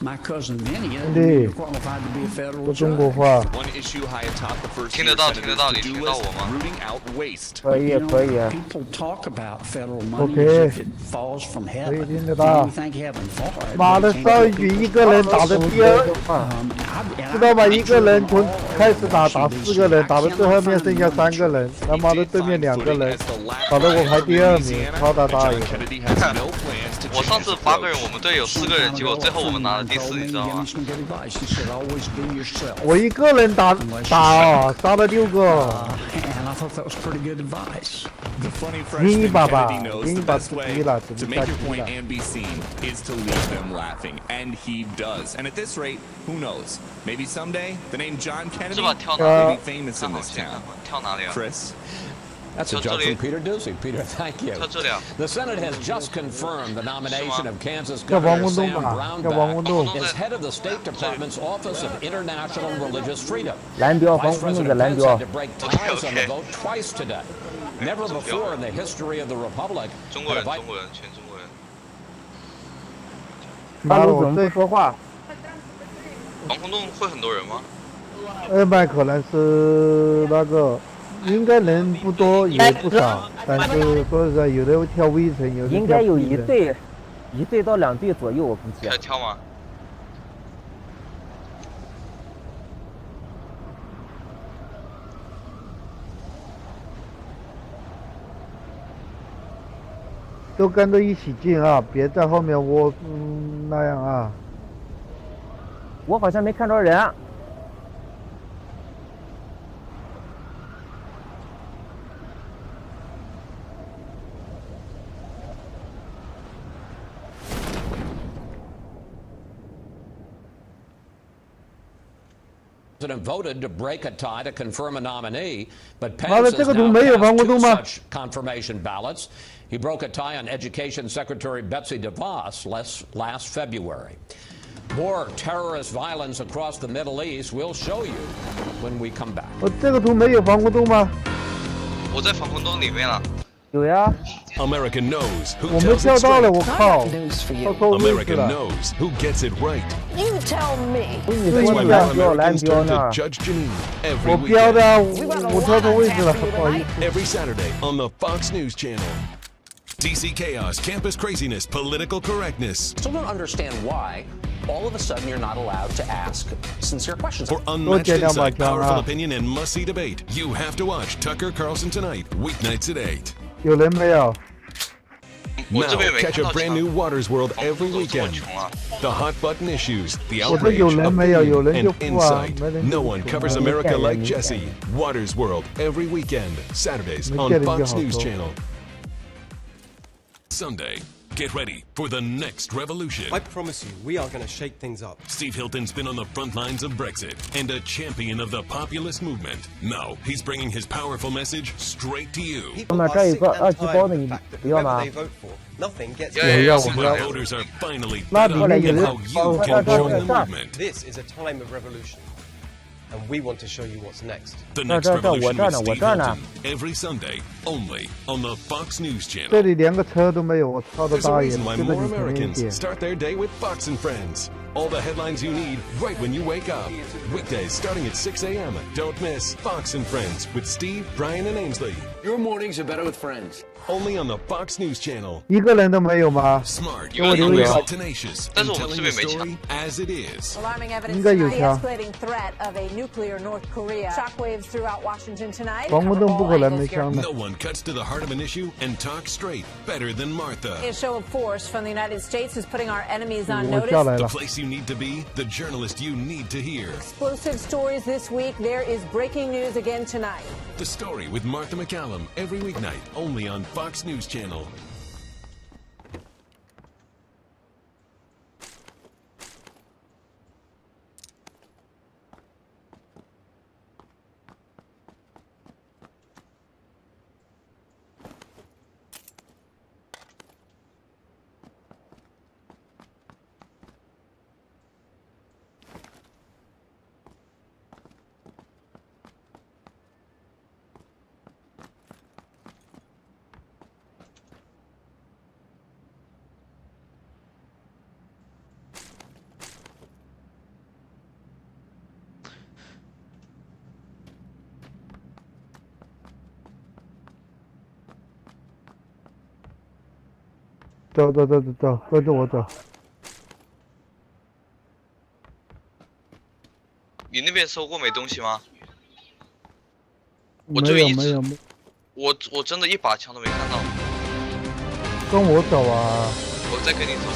my cousin Vinny, you're qualified to be a federal judge. One issue high atop the first year senator's to-do list, rooting out waste. People talk about federal money as if it falls from heaven. Do you think heaven falls? 马的少宇一个人打的第二，知道吧？一个人从开始打4个人，打到最后面剩下3个人，他妈的对面2个人，打得我排第2名，超他大爷！我上次8个人，我们队有4个人，结果最后我们拿了第4，你知道吗？我一个人打哦，杀了6个。赢一把吧，赢一把自己了，准备下棋了。 is to leave them laughing, and he does. And at this rate, who knows? Maybe someday the name John Kennedy will be famous in this town. Chris? That's a joke from Peter Doocy. Peter, thank you. The Senate has just confirmed the nomination of Kansas Governor Sam Brownback as head of the State Department's Office of International and Religious Freedom. Vice President Pence had to break ties on the vote twice today. Never before in the history of the Republic. 马路怎么不说话？防空洞会很多人吗？麦可能是那个，应该人不多也不少，但是说实在，有的跳微层，有的跳。应该有1队到2队左右，我估计。开始跳吗？都跟着一起进啊，别在后面那样啊。我好像没看着人啊。President voted to break a tie to confirm a nominee, but Pence has now cast 2 such confirmation ballots. He broke a tie on Education Secretary Betsy DeVos last February. More terrorist violence across the Middle East. We'll show you when we come back. 这个图没有防空洞吗？我在防空洞里面了。有呀。 America knows who 我们跳到了，我靠！ America knows who gets it right. You tell me. That's why more Americans turn to Judge Janine every 我标 weekend. 的，我跳错位置了，不好意思。 Every Saturday on the Fox News Channel. DC chaos, campus craziness, political correctness. Still don't understand why all of a sudden you're not allowed to ask sincere questions. For unmatched insight, powerful opinion, and must-see debate, you have to watch Tucker Carlson Tonight, weeknights at 8. 有人没有？ Now, catch a brand new Waters World every weekend. The hot button issues, the 我这 outrage, 有人没有？有人就 and 付啊， insight. 没人就 No 不 one 付 covers 嘛 America like Jesse. Waters World every weekend, Saturdays 没 on 见人就 Fox 好 News 说。 Channel. Sunday. Get ready for the next revolution. I promise you, we are going to shake things up. Steve Hilton's been on the front lines of Brexit and a champion of the populist movement. Now, he's bringing his powerful message straight to you. People are sick and tired of the fact that whoever they vote for, nothing gets But voters are finally fed up with how you can join the movement. This is a time of revolution, and we want to show you what's next. The next revolution with Steve Hilton, every Sunday, only on the Fox News Channel. 这里连个车都没有，我操的 There's a 大爷！ reason why 就在 more 你前面一 Americans 点。 start their day with Fox and Friends. All the headlines you need right when you wake up. Weekdays starting at 6 a.m. Don't miss Fox and Friends with Steve, Brian, and Ainsley. Your mornings are better with friends. Only on the Fox News Channel. 一个人都没有吗？ Smart, 给我留一个。 tenacious, and telling the story as it is. Alarming evidence 应该有 of the 枪。 escalating threat of a nuclear North Korea. Shockwaves throughout Washington tonight. 防空洞不可能没枪的。 No one cuts to the heart of an issue and talks straight better than Martha. A show of force from the United States is putting our enemies on 我下来 The 了。 place you need to be, the journalist you need to hear. Explosive stories this week. There is breaking news again tonight. The Story with Martha McCallum every weeknight only on Fox News Channel.走，跟着我走。你那边收过没东西吗？没有没有，我真的一把枪都没看到。跟我走啊！我再跟你走。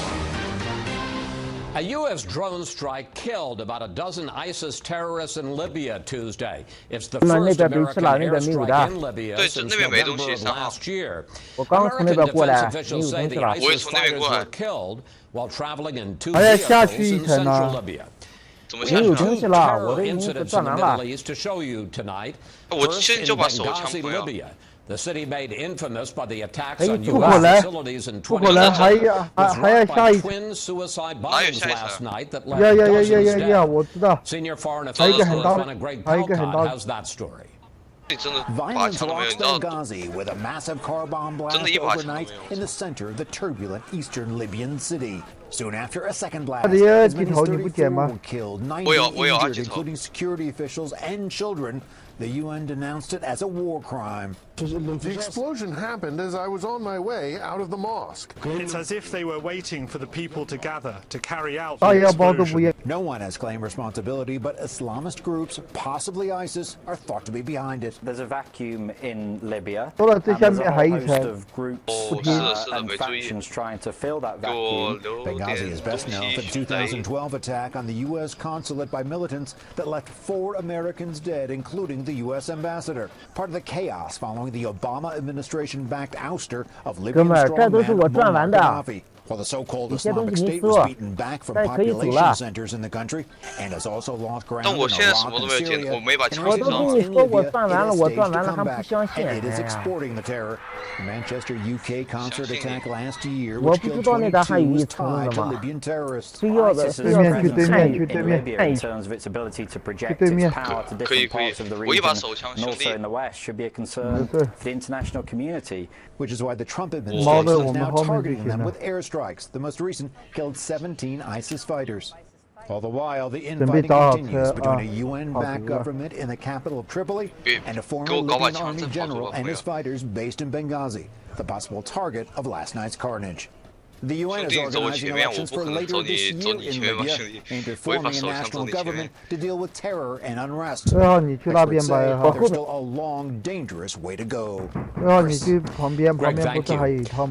A U.S. drone strike killed about a dozen ISIS terrorists in Libya Tuesday. It's the first American airstrike in Libya since November of last year. American defense officials say the ISIS fighters were killed while traveling in 2 vehicles in central Libya. We have two terror incidents in the Middle East to show you tonight. First in Benghazi, Libya. The city made infamous by the attacks on U.S. facilities in 2011 was marked by twin suicide bombings last night that left dozens dead. Senior foreign affairs correspondent Greg Pelton has that story. Violence rocks Benghazi with a massive car bomb blast overnight in the center of the turbulent eastern Libyan city. Soon after, a second blast, as many as 34 were killed, 90 injured, including security officials and children. The UN denounced it as a war crime. The explosion happened as I was on my way out of the mosque. It's as if they were waiting for the people to gather to carry out the explosion. No one has claimed responsibility, but Islamist groups, possibly ISIS, are thought to be behind it. There's a vacuum in Libya. 说到这下 There's 面 a 还 whole 一层 host of groups and factions trying to fill that vacuum. Benghazi is best known for the 2012 attack on the U.S. consulate by militants that left 4 Americans dead, including the U.S. ambassador. Part of the chaos following the Obama administration-backed ouster of Libyan strongman Muammar Gaddafi. While the so-called Islamic State was beaten back from population centers in the country and has also lost ground in Iraq and Syria, and in Libya, and it is exporting the terror. The Manchester, UK concert attack last year, which killed 22, was tied to Libyan terrorists. ISIS is present in Libya in terms of its ability to project its power to different parts of the region, and also in the West, should be a concern for the international community. Which is why the Trump administration is now targeting them with airstrikes. The most recent killed 17 ISIS fighters. All the while, the infighting continues between a UN-backed government in the capital of Tripoli and a former Libyan army general and his fighters based in Benghazi, the possible target of last night's carnage. The UN is organizing elections for later this year in Libya, aimed at forming a national government to deal with terror and unrest. Experts say there's still a long, dangerous way to go.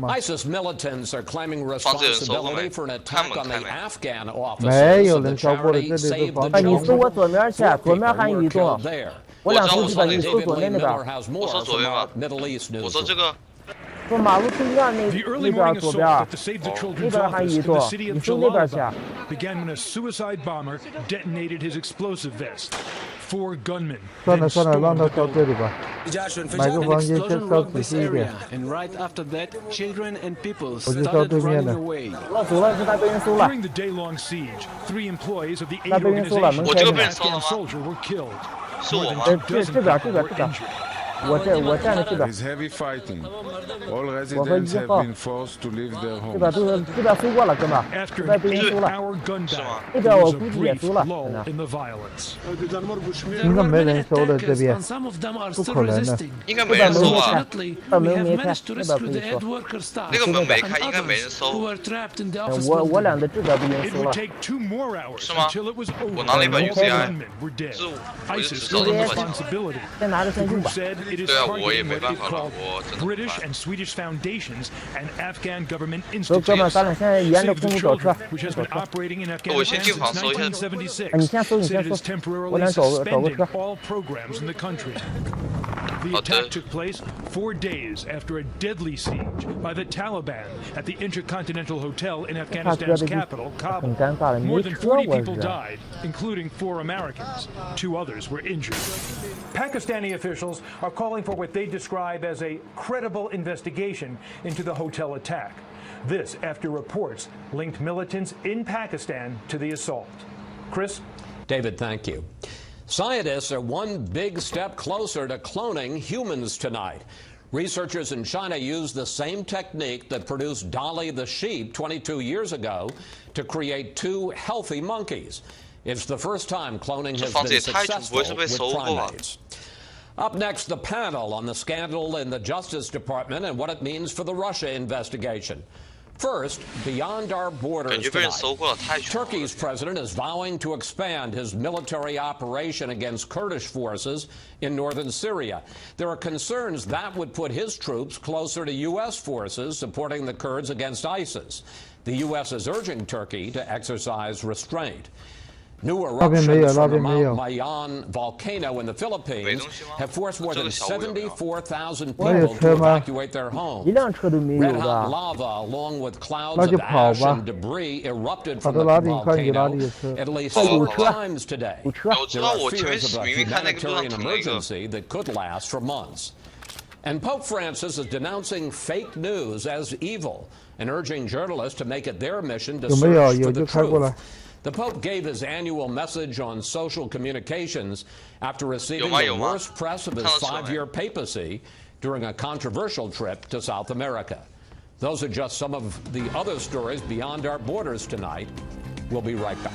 ISIS militants are claiming responsibility for an attack on the Afghan offices 没有 of the 人烧过的， charity 这里 Save 是 the 房 你搜我左面去，左面还有 People 一 were 栋 killed there. 我俩出去把你搜 David 左 Lee 面那 Miller 边。 has more from our Middle East news. 说马路对面那边左边，那边还有一栋，你搜那边去。 began when a suicide bomber detonated his explosive vest. 4 gunmen. 算了算了，让他烧这里吧。买个房间先烧仔细一点。 And right after that, children and people 我就烧对面的。 During the day-long siege, 3 employees of the aid organization and Afghan soldier were killed. 这边。 我站在这边。 With heavy fighting, all residents have been forced to leave their homes. 这边搜过了，哥们，这边被人搜了。那边我估计也搜了，真的。应该没人搜的这边，不可能的。应该没人搜吧？门没开，那边可以搜。那个门没开，应该没人搜。我俩的这边被人搜了。是吗？我拿了一把 UCI， 是我就只烧到这把钱。先拿着先用吧。 It is targeting what it called British and Swedish foundations and Afghan government institutions. Save the Children, which has been operating in Afghanistan since 1976, said it is temporarily suspending all programs in the country. The attack took place 4 days after a deadly siege by the Taliban at the Intercontinental Hotel in Afghanistan's capital, Kabul. More than 40 people died, including 4 Americans. 2 others were injured. Pakistani officials are calling for what they describe as a credible investigation into the hotel attack. This after reports linked militants in Pakistan to the assault. Chris? David, thank you. Scientists are one big step closer to cloning humans tonight. Researchers in China used the same technique that produced Dolly the sheep 22 years ago to create 2 healthy monkeys. It's the first time cloning has been successful with primates. Up next, the panel on the scandal in the Justice Department and what it means for the Russia investigation. First, beyond our borders tonight, Turkey's president is vowing to expand his military operation against Kurdish forces in northern Syria. There are concerns that would put his troops closer to U.S. forces supporting the Kurds against ISIS. The U.S. is urging Turkey to exercise restraint. New eruptions from the Mount Mayon volcano in the Philippines have forced more than 74,000 people to evacuate their homes. Red-hot lava, along with clouds of ash and debris, erupted from the volcano at least 4 times today. There are fears of a humanitarian emergency that could last for months. And Pope Francis is denouncing fake news as evil and urging journalists to make it their mission to search for the truth. The Pope gave his annual message on social communications after receiving the worst press of his 5-year papacy during a controversial trip to South America. Those are just some of the other stories beyond our borders tonight. We'll be right back.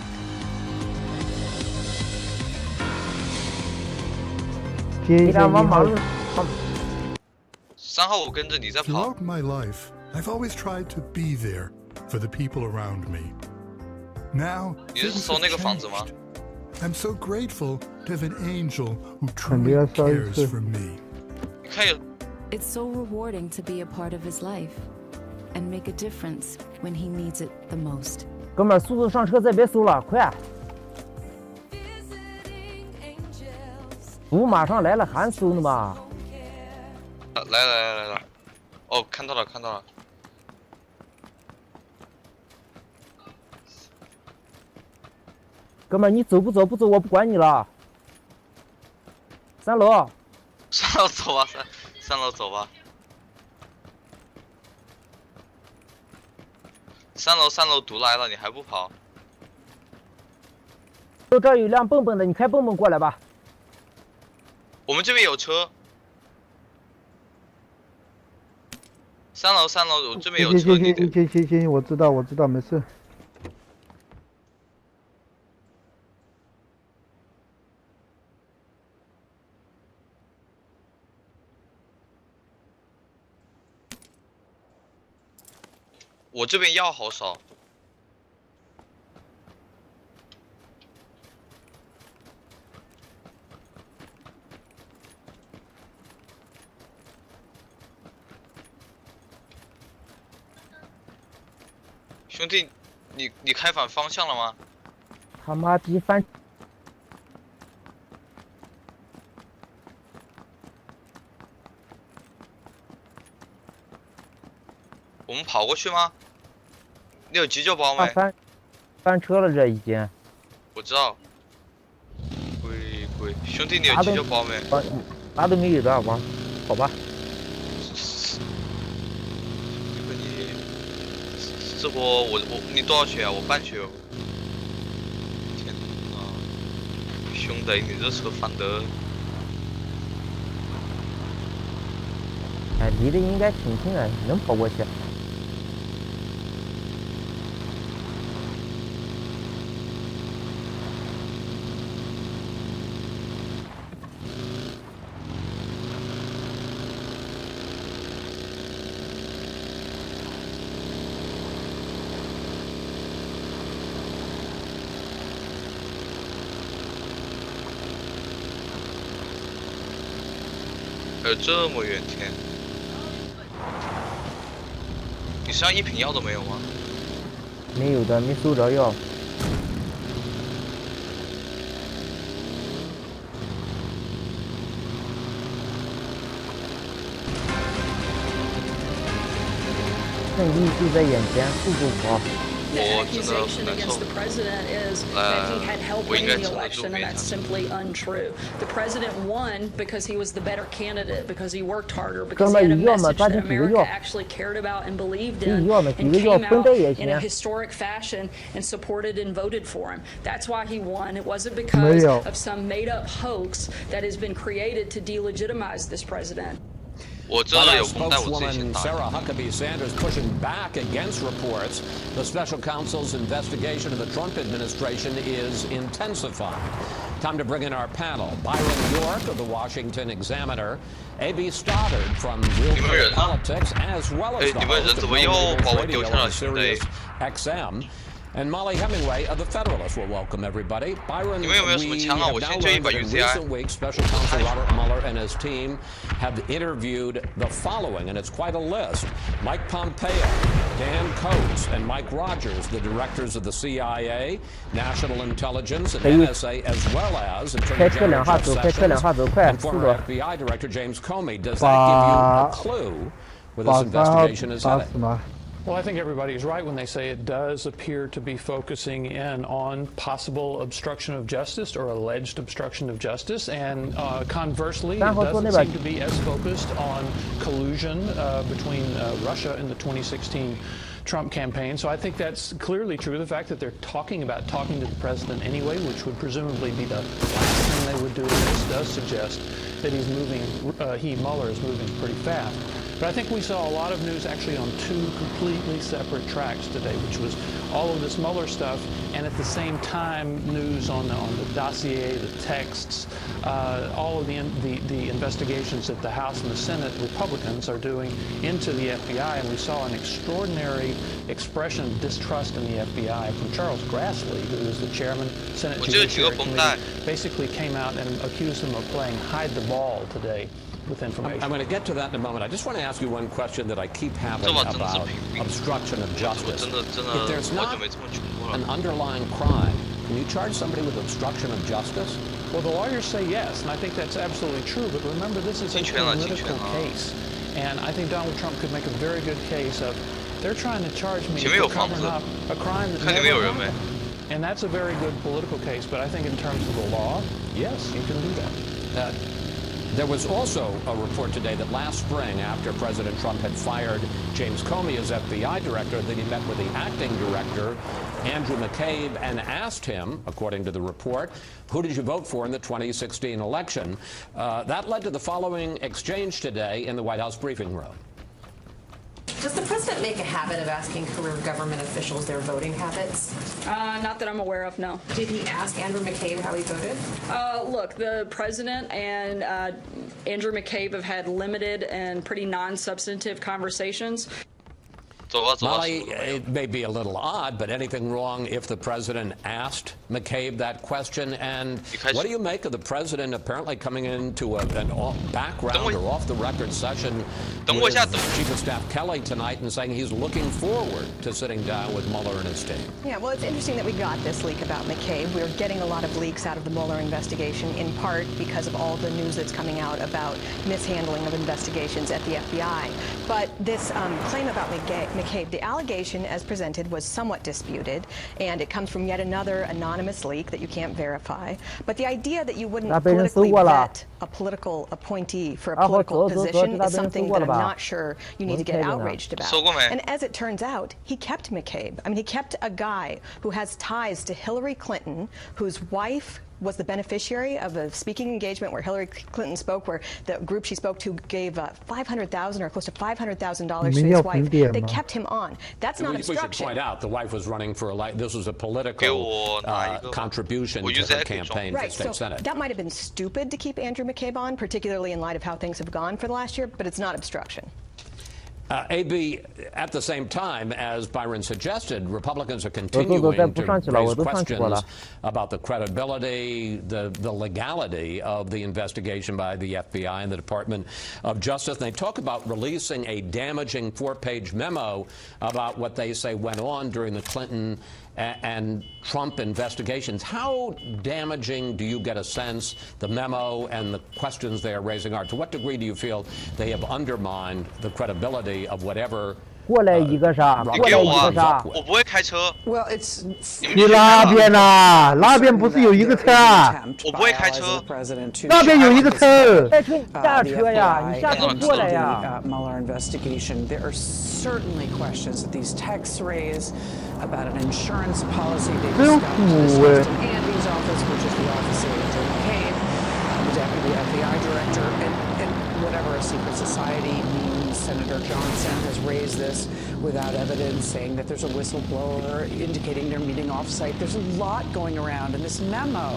3号我跟着你在跑。 Throughout my life, I've always tried to be there for the people around me. Now, 你是搜那个房子吗？ I'm so grateful to have an angel who truly cares for me. 你看有。 It's so rewarding to be a part of his life and make a difference when he needs it the most. 哥们儿，速速上车，再别搜了，快！不，马上来了，还搜呢吧？来了！哦，看到了。哥们儿，你走不走？不走，我不管你了。3楼。3楼走吧，3楼走吧。3楼毒来了，你还不跑？这儿有一辆蹦蹦的，你开蹦蹦过来吧。我们这边有车。3楼，我这边有车。行，我知道，没事。 我这边药好少。兄弟，你开反方向了吗？他妈逼翻！我们跑过去吗？你有急救包没？翻车了，这已经。我知道。鬼，兄弟，你有急救包没？啥都没有的，往跑吧。这波你多少血啊？我半血哦。天哪！兄弟，你这车翻得。哎，离得应该挺近的，能跑过去。 还有这么远天，你身上一瓶药都没有吗？没有的，没搜着药。胜利就在眼前，速度跑。 The accusation against the president is that he had help winning the election, and that's simply untrue. The president won because he was the better candidate, because he worked harder, because he had a message that America actually cared about and believed in, and came out in a historic fashion and supported and voted for him. That's why he won. It wasn't because of some made-up hoax that has been created to delegitimize this president. Spokeswoman Sarah Huckabee Sanders pushing back against reports the special counsel's investigation of the Trump administration is intensifying. Time to bring in our panel. Byron York of the Washington Examiner, A.B. Stoddard from Real Clear Politics, as well as the host of radio on Sirius XM. And Molly Hemingway of The Federalist will welcome everybody. Byron, we have now learned that in recent weeks, Special Counsel Robert Mueller and his team have interviewed the following, and it's quite a list. Mike Pompeo, Dan Coats, and Mike Rogers, the directors of the CIA, National Intelligence, and NSA, as well as Attorney General Jeff Sessions and former FBI Director James Comey. Does that give you a clue where this investigation is headed? Well, I think everybody's right when they say it does appear to be focusing in on possible obstruction of justice or alleged obstruction of justice, and conversely, it doesn't seem to be as focused on collusion between Russia and the 2016 Trump campaign. So I think that's clearly true. The fact that they're talking about talking to the president anyway, which would presumably be the last thing they would do, this does suggest that he's moving, Mueller is moving pretty fast. But I think we saw a lot of news actually on two completely separate tracks today, which was all of this Mueller stuff, and at the same time news on the dossier, the texts, all of the investigations that the House and the Senate Republicans are doing into the FBI. And we saw an extraordinary expression of distrust in the FBI from Charles Grassley, who is the chairman, Senate Judiciary Committee, basically came out and accused them of playing hide the ball today with information. I'm going to get to that in a moment. I just want to ask you one question that I keep having about obstruction of justice. If there's not an underlying crime, can you charge somebody with obstruction of justice? Well, the lawyers say yes, and I think that's absolutely true. But remember, this is a political case, and I think Donald Trump could make a very good case of they're trying to charge me for covering up a crime that never happened. And that's a very good political case. But I think in terms of the law, yes, you can do that. There was also a report today that last spring, after President Trump had fired James Comey as FBI director, that he met with the acting director, Andrew McCabe, and asked him, according to the report, who did you vote for in the 2016 election? That led to the following exchange today in the White House briefing room. Does the president make a habit of asking career government officials their voting habits? Not that I'm aware of, no. Did he ask Andrew McCabe how he voted? Look, the president and Andrew McCabe have had limited and pretty non-substantive conversations. Molly, it may be a little odd, but anything wrong if the president asked McCabe that question? And what do you make of the president apparently coming into a background or off-the-record session with Chief of Staff Kelly tonight and saying he's looking forward to sitting down with Mueller and his team? Yeah, well, it's interesting that we got this leak about McCabe. We're getting a lot of leaks out of the Mueller investigation, in part because of all the news that's coming out about mishandling of investigations at the FBI. But this claim about McCabe, the allegation as presented was somewhat disputed, and it comes from yet another anonymous leak that you can't verify. But the idea that you wouldn't politically vet a political appointee for a political position is something that I'm not sure you need to get outraged about. And as it turns out, he kept McCabe. I mean, he kept a guy who has ties to Hillary Clinton, whose wife was the beneficiary of a speaking engagement where Hillary Clinton spoke, where the group she spoke to gave $500,000 or close to $500,000 to his wife. They kept him on. That's not obstruction. We should point out the wife was running for this was a political contribution to her campaign for state senate. That might have been stupid to keep Andrew McCabe on, particularly in light of how things have gone for the last year, but it's not obstruction. AB, at the same time, as Byron suggested, Republicans are continuing to raise questions about the credibility, the legality of the investigation by the FBI and the Department of Justice. And they talk about releasing a damaging 4-page memo about what they say went on during the Clinton and Trump investigations. How damaging do you get a sense the memo and the questions they are raising are? To what degree do you feel they have undermined the credibility of whatever 过来一个啥？过来一个啥？我不会开车。 Well, it's 你那边呐？那边不是有一个车？我不会开车。那边有一个车。下车呀！你下车过来呀！ Mueller investigation. There are certainly questions that these texts raise about an insurance policy they discussed in Andy's office, which is the office of Andrew McCabe, the deputy FBI director, and whatever a secret society means. Senator Johnson has raised this without evidence, saying that there's a whistleblower indicating they're meeting off-site. There's a lot going around, and this memo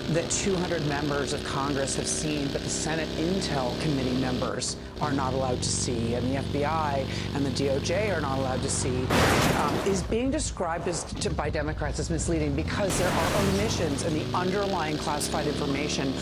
that 200 members of Congress have seen, but the Senate Intel Committee members are not allowed to see, and the FBI and the DOJ are not allowed to see, is being described by Democrats as misleading because there are omissions in the underlying classified information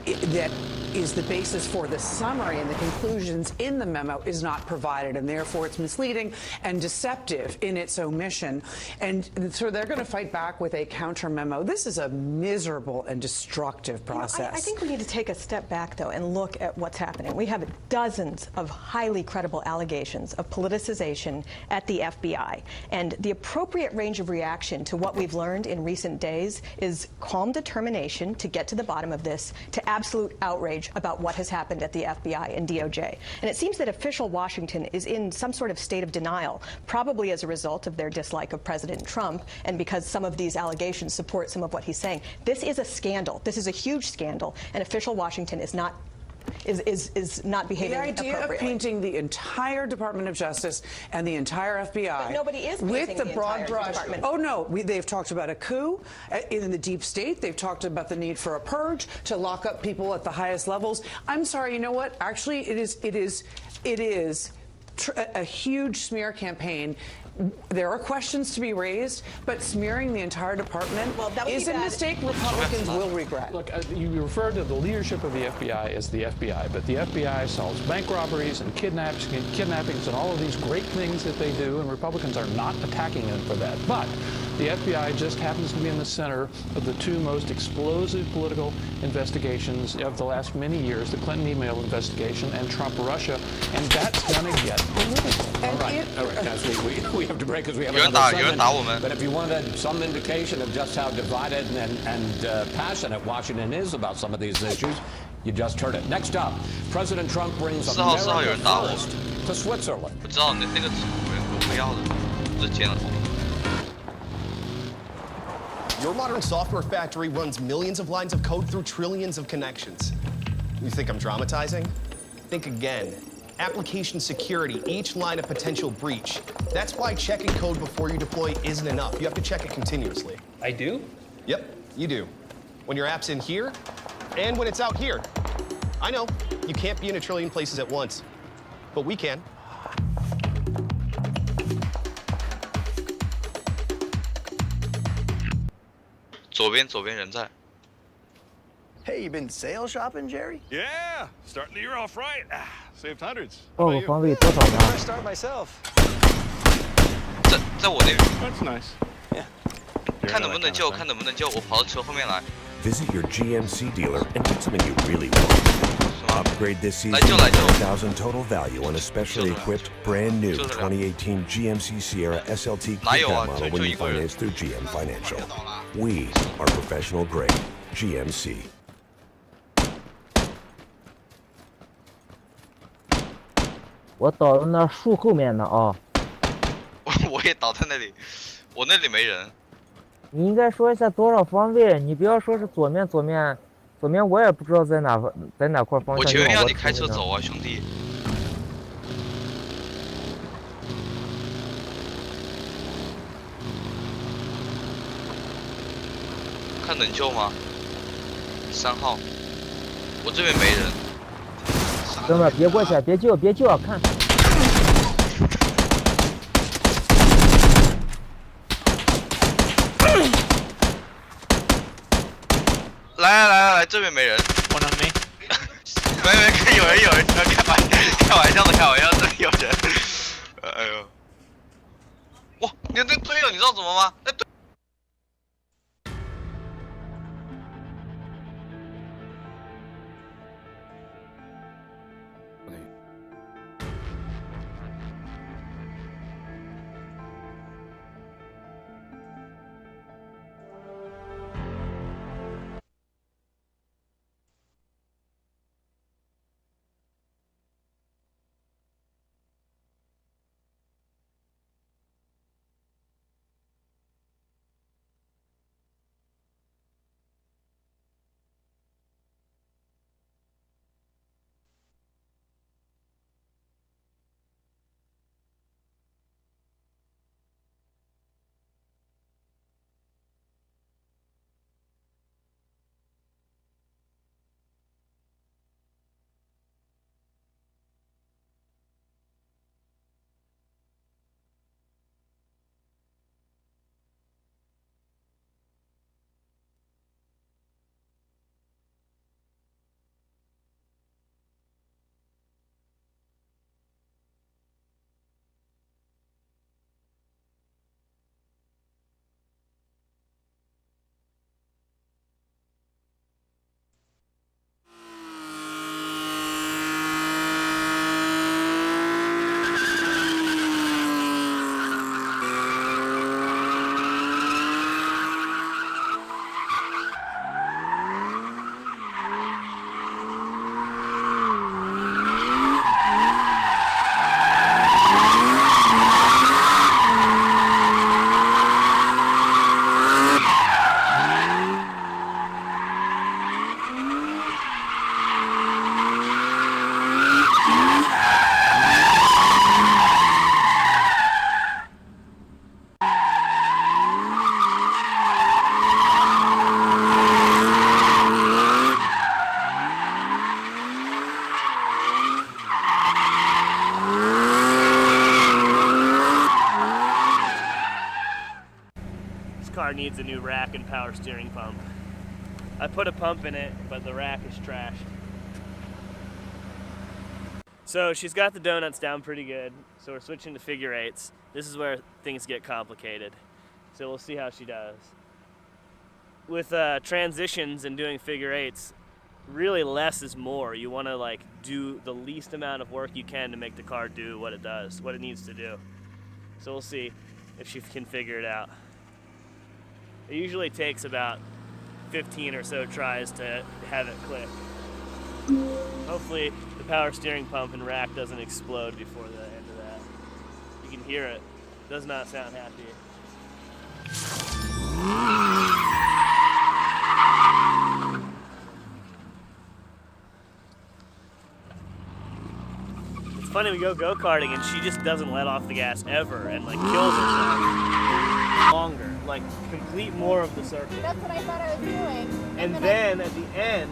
that is the basis for the summary, and the conclusions in the memo is not provided, and therefore it's misleading and deceptive in its omission. And so they're going to fight back with a counter memo. This is a miserable and destructive process. I think we need to take a step back, though, and look at what's happening. We have dozens of highly credible allegations of politicization at the FBI, and the appropriate range of reaction to what we've learned in recent days is calm determination to get to the bottom of this, to absolute outrage about what has happened at the FBI and DOJ. And it seems that official Washington is in some sort of state of denial, probably as a result of their dislike of President Trump and because some of these allegations support some of what he's saying. This is a scandal. This is a huge scandal, and official Washington is not is not behaving appropriately. The idea of painting the entire Department of Justice and the entire FBI but nobody is with painting the broad brush. Department. Oh no, they've talked about a coup in the deep state. They've talked about the need for a purge to lock up people at the highest levels. I'm sorry, you know what? Actually, it is a huge smear campaign. There are questions to be raised, but smearing the entire department is a mistake Republicans will regret. Look, you refer to the leadership of the FBI as the FBI, but the FBI solves bank robberies and kidnappings and all of these great things that they do, and Republicans are not attacking them for that. But the FBI just happens to be in the center of the two most explosive political investigations of the last many years, the Clinton email investigation and Trump-Russia, and that's going to get political. All right, guys, we have to break because we have another segment. But if you wanted some indication of just how divided and passionate Washington is about some of these issues, you just heard it. Next up, President Trump brings America first to Switzerland. Your modern software factory runs millions of lines of code through trillions of connections. You think I'm dramatizing? Think again. Application security, each line a potential breach. That's why checking code before you deploy isn't enough. You have to check it continuously. I do? Yep, you do. When your app's in here, and when it's out here. I know, you can't be in a trillion places at once, but we can. Hey, you been sale shopping, Jerry? Yeah, starting the year off right. Saved hundreds. Oh, 房子里多少呢？ I start myself. That's nice. Yeah. 看能不能救，看能不能救，我跑到车后面来。 Visit your GMC dealer and get something you really want. Upgrade this season with 10,000 total value on a specially equipped, brand new 2018 GMC Sierra SLT Coupe model when you finance through GM Financial. We are professional grade GMC. 我倒在那树后面呢啊！我也倒在那里，我那里没人。你应该说一下多少方位，你不要说是左面，我也不知道在哪块方向。我情愿让你开车走啊，兄弟。看能救吗？3号，我这边没人。 哥们儿，别过去，别救，看。来，这边没人。我能没？没，有人，开玩笑的，这里有人。哎呦，哇，你那队友你知道怎么吗？那队。car needs a new rack and power steering pump. I put a pump in it, but the rack is trashed. So she's got the donuts down pretty good, so we're switching to figure eights. This is where things get complicated. So we'll see how she does. With transitions and doing figure eights, really less is more. You want to like do the least amount of work you can to make the car do what it does, what it needs to do. So we'll see if she can figure it out. It usually takes about 15 or so tries to have it click. Hopefully the power steering pump and rack doesn't explode before the end of that. You can hear it. Does not sound happy. It's funny, we go go-karting and she just doesn't let off the gas ever and like kills herself. Longer, like complete more of the circle. That's what I thought I was doing. And then at the end,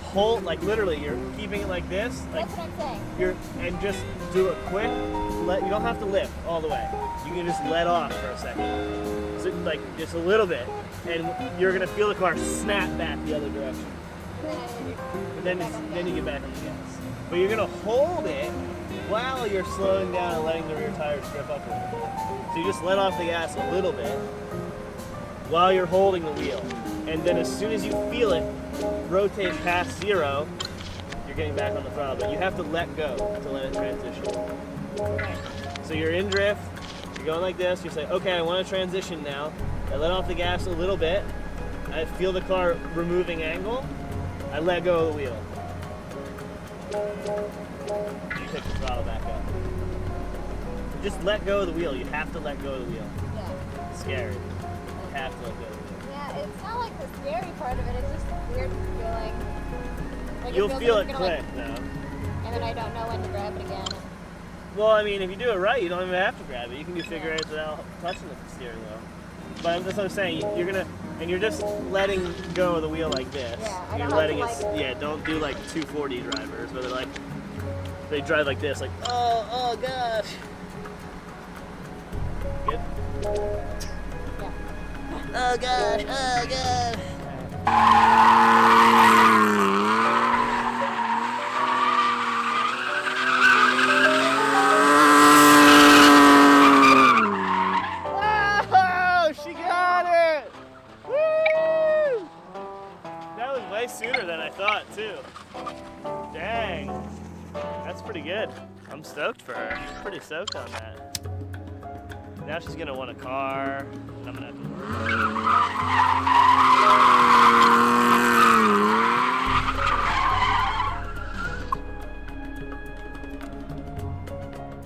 hold, like literally you're keeping it like this. Like, that's what I'm saying. And just do it quick. You don't have to lift all the way. You can just let off for a second. So like just a little bit. And you're gonna feel the car snap back the other direction. And then you get back on the gas. But you're gonna hold it while you're slowing down and letting the rear tires grip up a little bit. So you just let off the gas a little bit while you're holding the wheel. And then as soon as you feel it rotate past 0, you're getting back on the throttle. But you have to let go to let it transition. So you're in drift, you're going like this, you say, okay, I want to transition now. I let off the gas a little bit. I feel the car removing angle. I let go of the wheel. You pick the throttle back up. Just let go of the wheel. You have to let go of the wheel. Yeah. It's scary. You have to let go of the wheel. Yeah, it's not like the scary part of it. It's just a weird feeling. Like You'll feel it click, like, though. And then I don't know when to grab it again. Well, I mean, if you do it right, you don't even have to grab it. You can do figure eights without touching the steering wheel. But that's what I'm saying. You're just letting go of the wheel like this. Yeah, you're letting it. Don't do like 240 drivers where they drive like this, like oh gosh. Good. Yeah. Oh gosh. Oh gosh. Sooner than I thought too. Dang, that's pretty good. I'm stoked for her. I'm pretty stoked on that. Now she's gonna want a car, and I'm gonna have to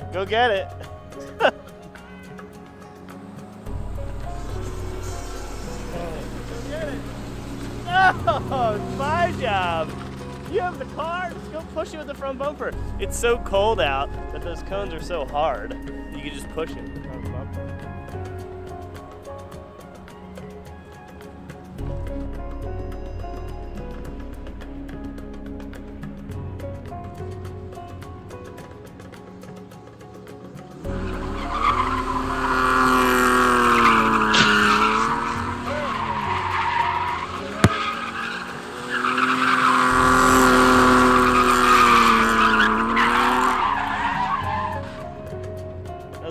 work. Go get it. Oh, my job. You have the car, just go push it with the front bumper. It's so cold out that those cones are so hard, you can just push it with the front bumper.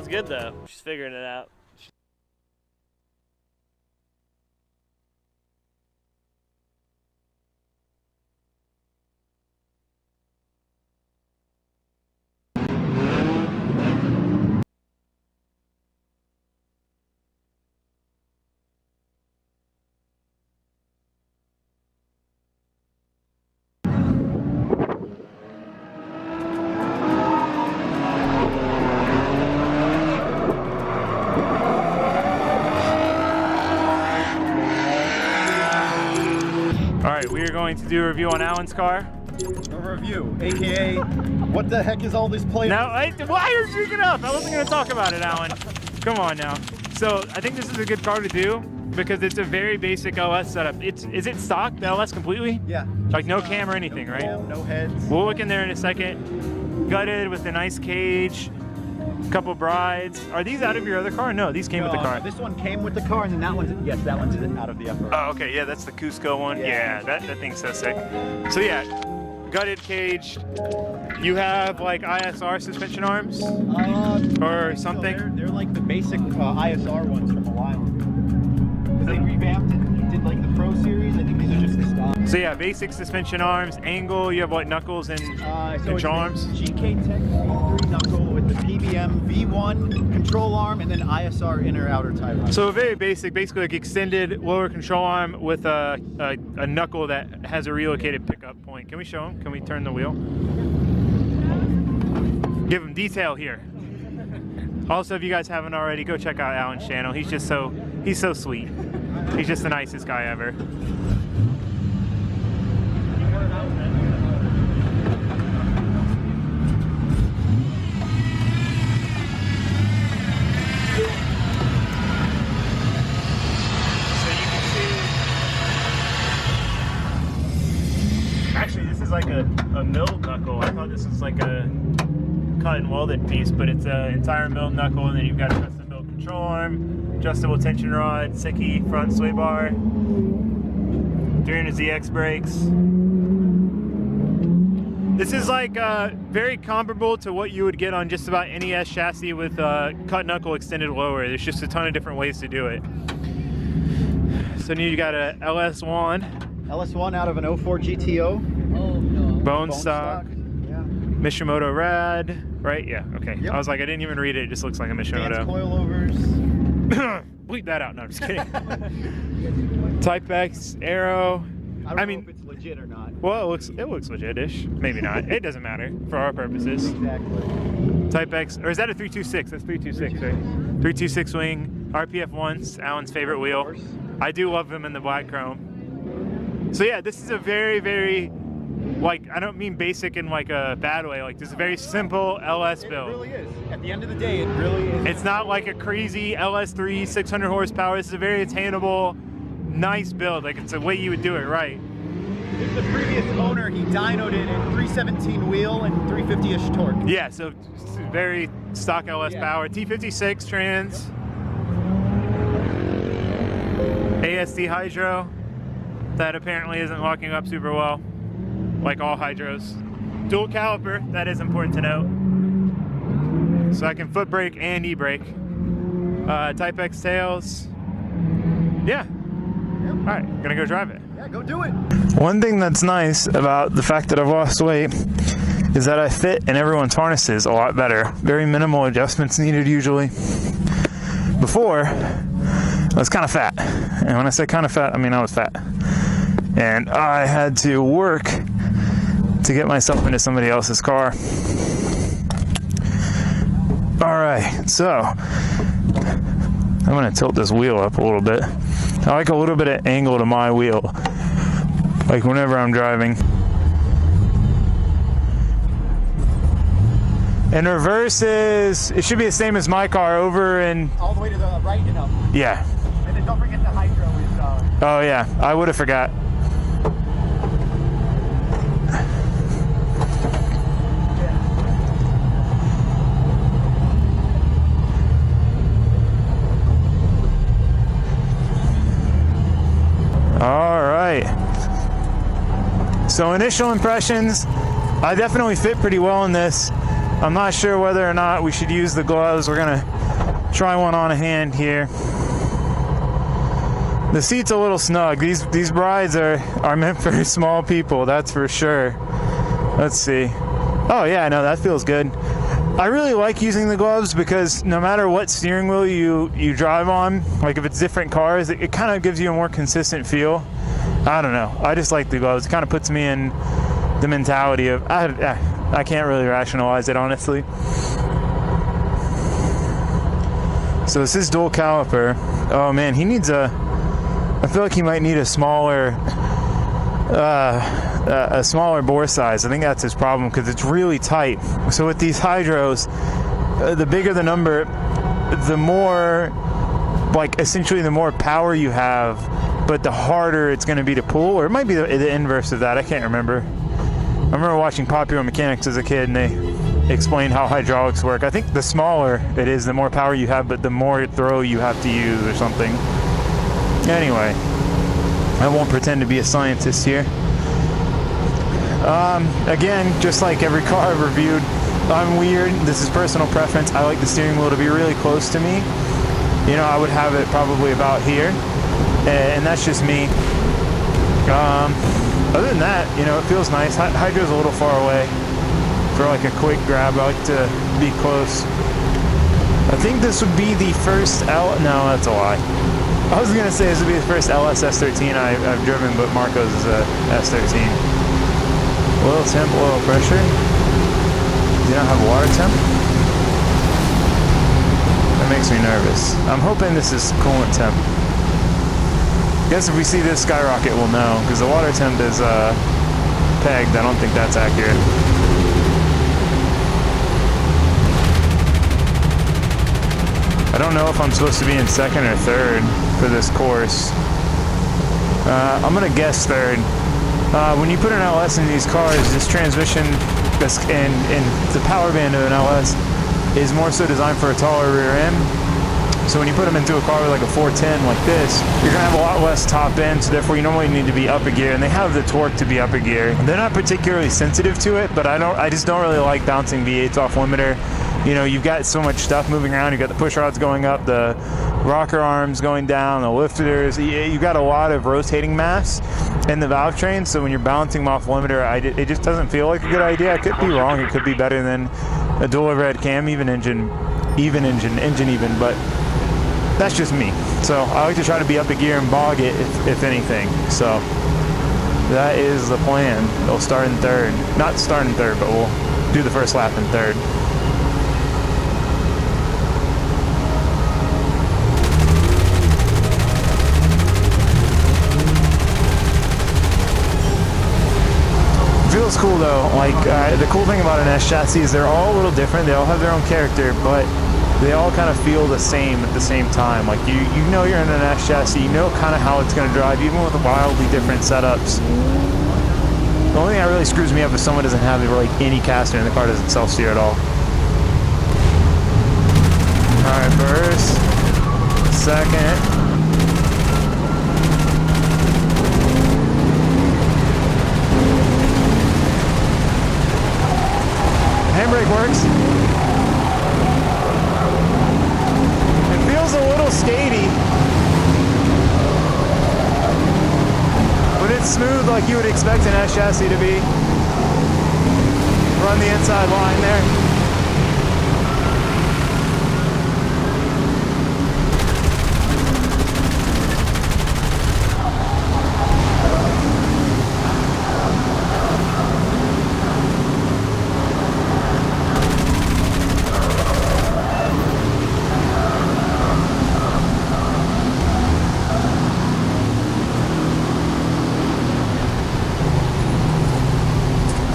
Good though, she's figuring it out. Going to do a review on Alan's car. A review, aka, what the heck is all this play? Now, why are you freaking up? I wasn't going to talk about it, Alan. Come on now. So I think this is a good car to do because it's a very basic OS setup. Is it stock, the OS completely? Yeah. Like no cam or anything, no right? Cam, no heads. We'll look in there in a second. Gutted with a nice cage. Couple brides. Are these out of your other car? No, these came with the car. This one came with the car, and then that one's, yes, that one's out of the upper. Oh, okay, yeah, that's the Cusco one. Yeah, that thing's so sick. So yeah, gutted, caged. You have like ISR suspension arms? Or something? No, they're like the basic ISR ones from a while. Because they revamped it and did like the Pro Series. I think these are just the stock. So yeah, basic suspension arms, angle, you have what, knuckles and control arms? GK Tech V3 knuckle with the PBM V1 control arm and then ISR inner outer tie rod. So very basic, basically like extended lower control arm with a knuckle that has a relocated pickup point. Can we show him? Can we turn the wheel? Give him detail here. Also, if you guys haven't already, go check out Alan's channel. He's so sweet. He's just the nicest guy ever. Actually, this is like a milled knuckle. I thought this was like a cut and welded piece, but it's an entire milled knuckle, and then you've got a custom built control arm, adjustable tension rod, Siki front sway bar, 300ZX brakes. This is like very comparable to what you would get on just about any S chassis with cut knuckle extended lower. There's just a ton of different ways to do it. So now you got a LS1. LS1 out of an 04 GTO. Bone stock. Yeah. Mishimoto Rad, right? Yeah, okay. Yep. I was like, I didn't even read it. It just looks like a Mishimoto. Coilovers. Bleep that out. No, I'm just kidding. Type X, Aero. I mean, if it's legit or not. Well, it looks legit-ish. Maybe not. It doesn't matter for our purposes. Exactly. Type X, or is that a 326? That's 326, right? 326 wing, RPF 1's Alan's favorite wheel. I do love them in the black chrome. So yeah, this is a very, very, like, I don't mean basic in like a bad way. Like, this is a very simple LS build. It really is. At the end of the day, it really is. It's not like a crazy LS3 600 horsepower. This is a very attainable, nice build. Like, it's the way you would do it right. The previous owner, he dynoed it at 317 wheel and 350-ish torque. Yeah, so very stock LS power. T56 trans. ASD hydro. That apparently isn't locking up super well, like all hydros. Dual caliper, that is important to note. So I can foot brake and e-brake. Type X tails. Yeah. All right, gonna go drive it. Yeah, go do it. One thing that's nice about the fact that I've lost weight is that I fit in everyone's harnesses a lot better. Very minimal adjustments needed usually. Before, I was kind of fat. And when I say kind of fat, I mean I was fat. And I had to work to get myself into somebody else's car. All right, so I'm gonna tilt this wheel up a little bit. I like a little bit of angle to my wheel, like whenever I'm driving. And reverse is, it should be the same as my car, over and... All the way to the right and up. Yeah. And then don't forget the hydro is... Oh yeah, I would have forgot. All right. So initial impressions, I definitely fit pretty well in this. I'm not sure whether or not we should use the gloves. We're gonna try one on a hand here. The seat's a little snug. These brides are meant for small people, that's for sure. Let's see. Oh yeah, no, that feels good. I really like using the gloves because no matter what steering wheel you drive on, like if it's different cars, it kind of gives you a more consistent feel. I don't know. I just like the gloves. It kind of puts me in the mentality of, I can't really rationalize it, honestly. So this is dual caliper. Oh man, he needs I feel like he might need a smaller bore size. I think that's his problem because it's really tight. So with these hydros, the bigger the number, the more, like essentially the more power you have, but the harder it's going to be to pull, or it might be the inverse of that. I can't remember. I remember watching Popular Mechanics as a kid, and explain how hydraulics work. I think the smaller it is, the more power you have, but the more throw you have to use or something. Anyway, I won't pretend to be a scientist here. Again, just like every car I've reviewed, I'm weird. This is personal preference. I like the steering wheel to be really close to me. You know, I would have it probably about here, and that's just me. Other than that, you know, it feels nice. Hydro's a little far away for like a quick grab. I like to be close. I think this would be the first no, that's a lie. I was gonna say this would be the first LS S13 I've driven, but Marco's is a S13. Oil temp, oil pressure. Do you not have water temp? That makes me nervous. I'm hoping this is coolant temp. I guess if we see this skyrocket, we'll know, because the water temp is pegged. I don't think that's accurate. I don't know if I'm supposed to be in second or third for this course. I'm gonna guess third. When you put an LS in these cars, this transmission and the power band of an LS is more so designed for a taller rear end. So when you put them into a car with like a 410 like this, you're gonna have a lot less top end, so therefore you normally need to be up a gear, and they have the torque to be up a gear. They're not particularly sensitive to it, but I just don't really like bouncing V8s off limiter. You know, you've got so much stuff moving around. You've got the push rods going up, the rocker arms going down, the lifters. You've got a lot of rotating mass in the valve train, so when you're balancing them off limiter, it just doesn't feel like a good idea. I could be wrong. It could be better than a dual overhead cam, even engine, but that's just me. So I like to try to be up a gear and bog it, if anything. So that is the plan. They'll start in third. Not start in third, but we'll do the first lap in third. Feels cool though. Like the cool thing about an S chassis is they're all a little different. They all have their own character, but they all kind of feel the same at the same time. Like you know you're in an S chassis, you know kind of how it's going to drive, even with wildly different setups. The only thing that really screws me up is someone doesn't have like any caster and the car doesn't self-steer at all. All right, first, second. Handbrake works. It feels a little skatey, but it's smooth like you would expect an S chassis to be. Run the inside line there.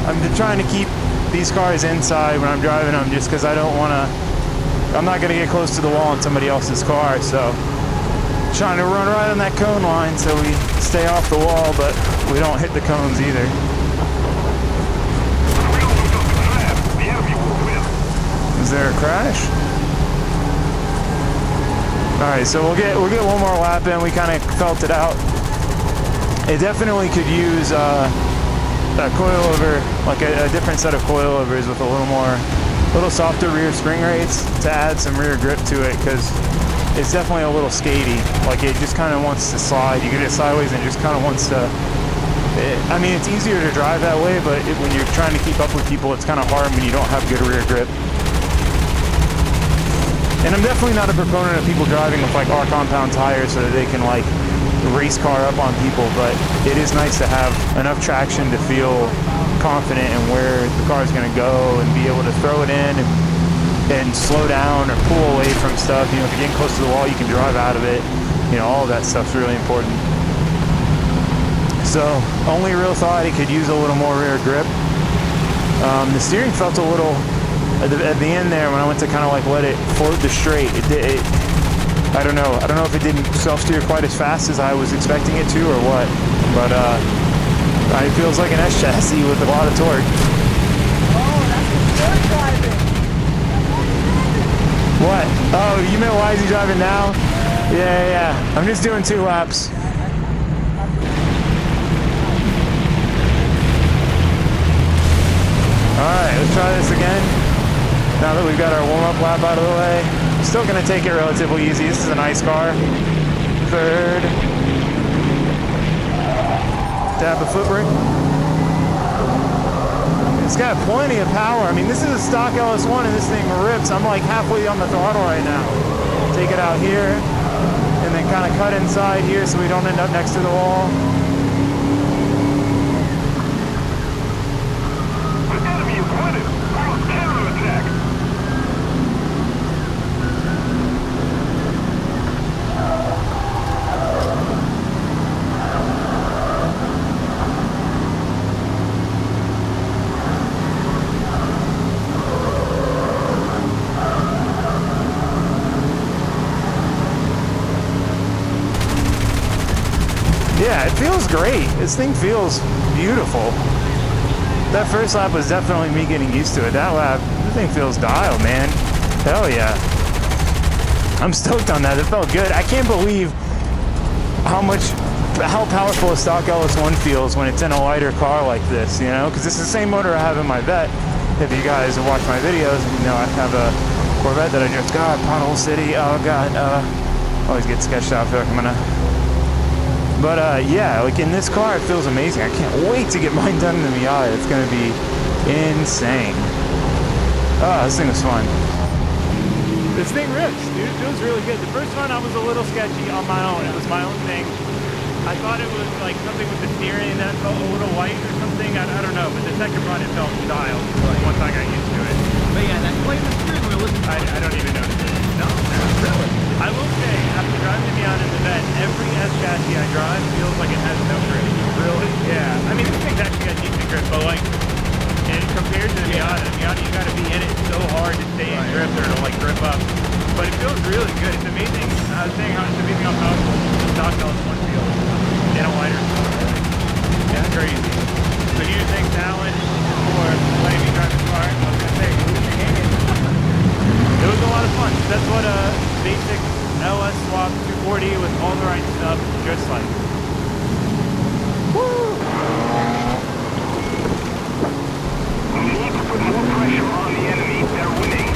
I'm trying to keep these cars inside when I'm driving them, just because I don't want to, I'm not going to get close to the wall in somebody else's car, so trying to run right on that cone line so we stay off the wall, but we don't hit the cones either. Is there a crash? Alright, so we'll get one more lap in. We kind of felt it out. It definitely could use a coilover, like a different set of coilovers with a little softer rear spring rates to add some rear grip to it, because it's definitely a little skatey. Like it just kind of wants to slide. You get it sideways and it just kind of wants to, I mean, it's easier to drive that way, but when you're trying to keep up with people, it's kind of hard when you don't have good rear grip. And I'm definitely not a proponent of people driving with like R compound tires so that they can like race car up on people, but it is nice to have enough traction to feel confident in where the car is going to go and be able to throw it in and slow down or pull away from stuff. You know, if you're getting close to the wall, you can drive out of it. You know, all of that stuff's really important. So, only real thought it could use a little more rear grip. The steering felt a little, at the end there, when I went to kind of like let it float the straight, I don't know if it didn't self-steer quite as fast as I was expecting it to or what, but it feels like an S chassis with a lot of torque. Oh, that's the third driver. What? Oh, you meant why is he driving now? Yeah. I'm just doing 2 laps. Alright, let's try this again. Now that we've got our warm-up lap out of the way. Still going to take it relatively easy. This is a nice car. 3rd. Tap the foot brake. It's got plenty of power. I mean, this is a stock LS1 and this thing rips. I'm like halfway on the throttle right now. Take it out here and then kind of cut inside here so we don't end up next to the wall. Yeah, it feels great. This thing feels beautiful. That first lap was definitely me getting used to it. That lap, the thing feels dialed, man. Hell yeah. I'm stoked on that. It felt good. I can't believe how powerful a stock LS1 feels when it's in a lighter car like this, you know? Because it's the same motor I have in my Vet. If you guys have watched my videos, you know I have a Corvette that I just got, Pothole City. Oh god, always get sketched out. I feel like I'm gonna. But yeah, like in this car, it feels amazing. I can't wait to get mine done in the Miata. It's gonna be insane. Oh, this thing was fun. This thing rips, dude. It feels really good. The first one, I was a little sketchy on my own. It was my own thing. I thought it was like something with the steering that felt a little white or something. I don't know. But the second run, it felt dialed once I got used to it. But yeah, that play the steering wheel isn't. I don't even notice it. No, really. I will say, after driving the Miata in the Vet, every S chassis I drive feels like it has no grip. Really? Yeah. I mean, this thing's actually got decent grip, but like, and compared to the Miata, you got to be in it so hard to stay in grip or to like grip up. But it feels really good. It's amazing. I was saying how it's amazing how powerful the stock LS1 feels in a lighter car. It's crazy. So here's thanks to Alan for letting me drive the car. I was gonna say, it was a lot of fun. That's what a basic LS swap 240 with all the right stuff, just like. Woo! We need to put more pressure on the enemy. They're winning.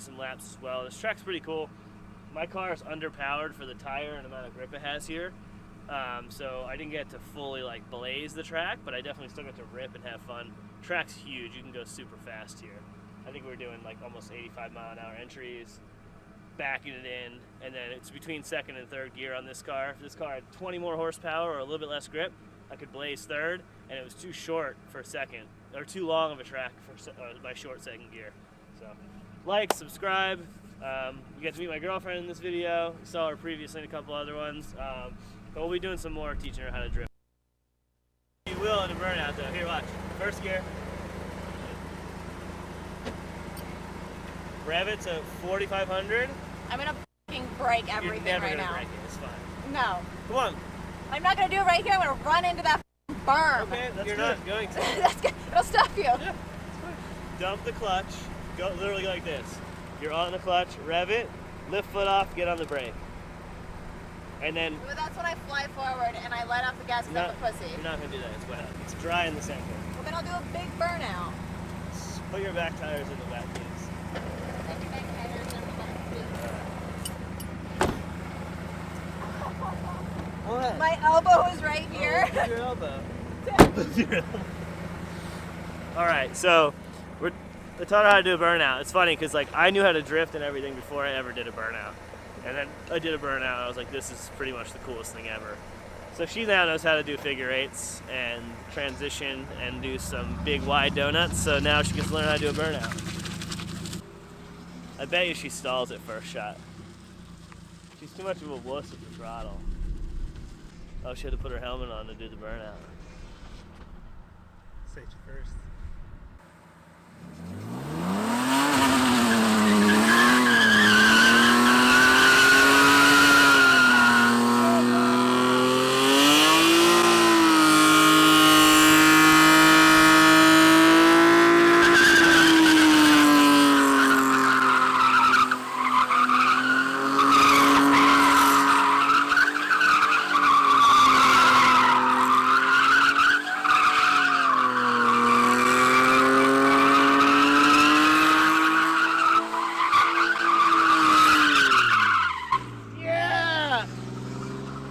some laps as well. This track's pretty cool. My car is underpowered for the tire and amount of grip it has here. So I didn't get to fully like blaze the track, but I definitely still got to rip and have fun. Track's huge. You can go super fast here. I think we're doing like almost 85-mile-an-hour entries, backing it in, and then it's between second and third gear on this car. If this car had 20 more horsepower or a little bit less grip, I could blaze third, and it was too short for second, or too long of a track for my short second gear. So, like, subscribe. You got to meet my girlfriend in this video. You saw her previously in a couple other ones. But we'll be doing some more teaching her how to drift. You will in a burnout though. Here, watch. First gear. Rev it to 4,500. I'm gonna fucking break everything You're never right gonna now. break it. It's fine. No. Come on. I'm not gonna do it right here. I'm gonna run into that berm. Okay, you're good. not going to. That's good. It'll stop you. Yeah. Dump the clutch. Go literally go like this. You're on the clutch. Rev it. Lift foot off. Get on the brake. And then. But that's when I fly forward and I let off the gas and dump the pussy. You're not gonna do that. It's wet. It's dry in the center. Well, then I'll do a big burnout. Put your back tires in the back, please. What? My elbow is right here. Oh, your elbow. All right, so I taught her how to do a burnout. It's funny because like I knew how to drift and everything before I ever did a burnout, and then I did a burnout. And I was like, this is pretty much the coolest thing ever. So she now knows how to do figure eights and transition and do some big wide donuts. So now she gets to learn how to do a burnout. I bet you she stalls at first shot. She's too much of a wuss with the throttle. Oh, she had to put her helmet on to do the burnout. Safety first.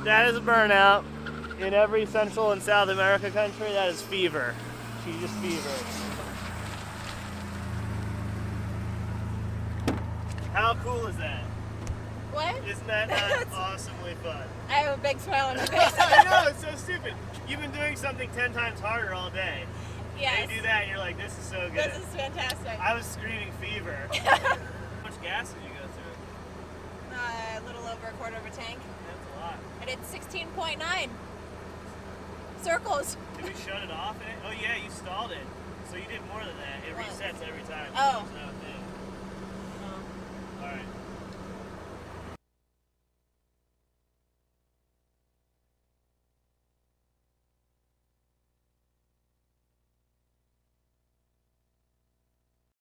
That is a burnout. In every Central and South America country, that is fever. She just fevered. How cool is that? What? Isn't that not awesomely fun? I have a big smile on my face. I know, it's so stupid. You've been doing something 10 times harder all day. Yes. And you do that and you're like, this is so good. This is fantastic. I was screaming fever. How much gas did you go through? A little over a quarter of a tank. That's a lot. I did 16.9 circles. Did we shut it off? Oh yeah, you stalled it. So you did more than that. It resets every time. Oh. There's no thing. Alright.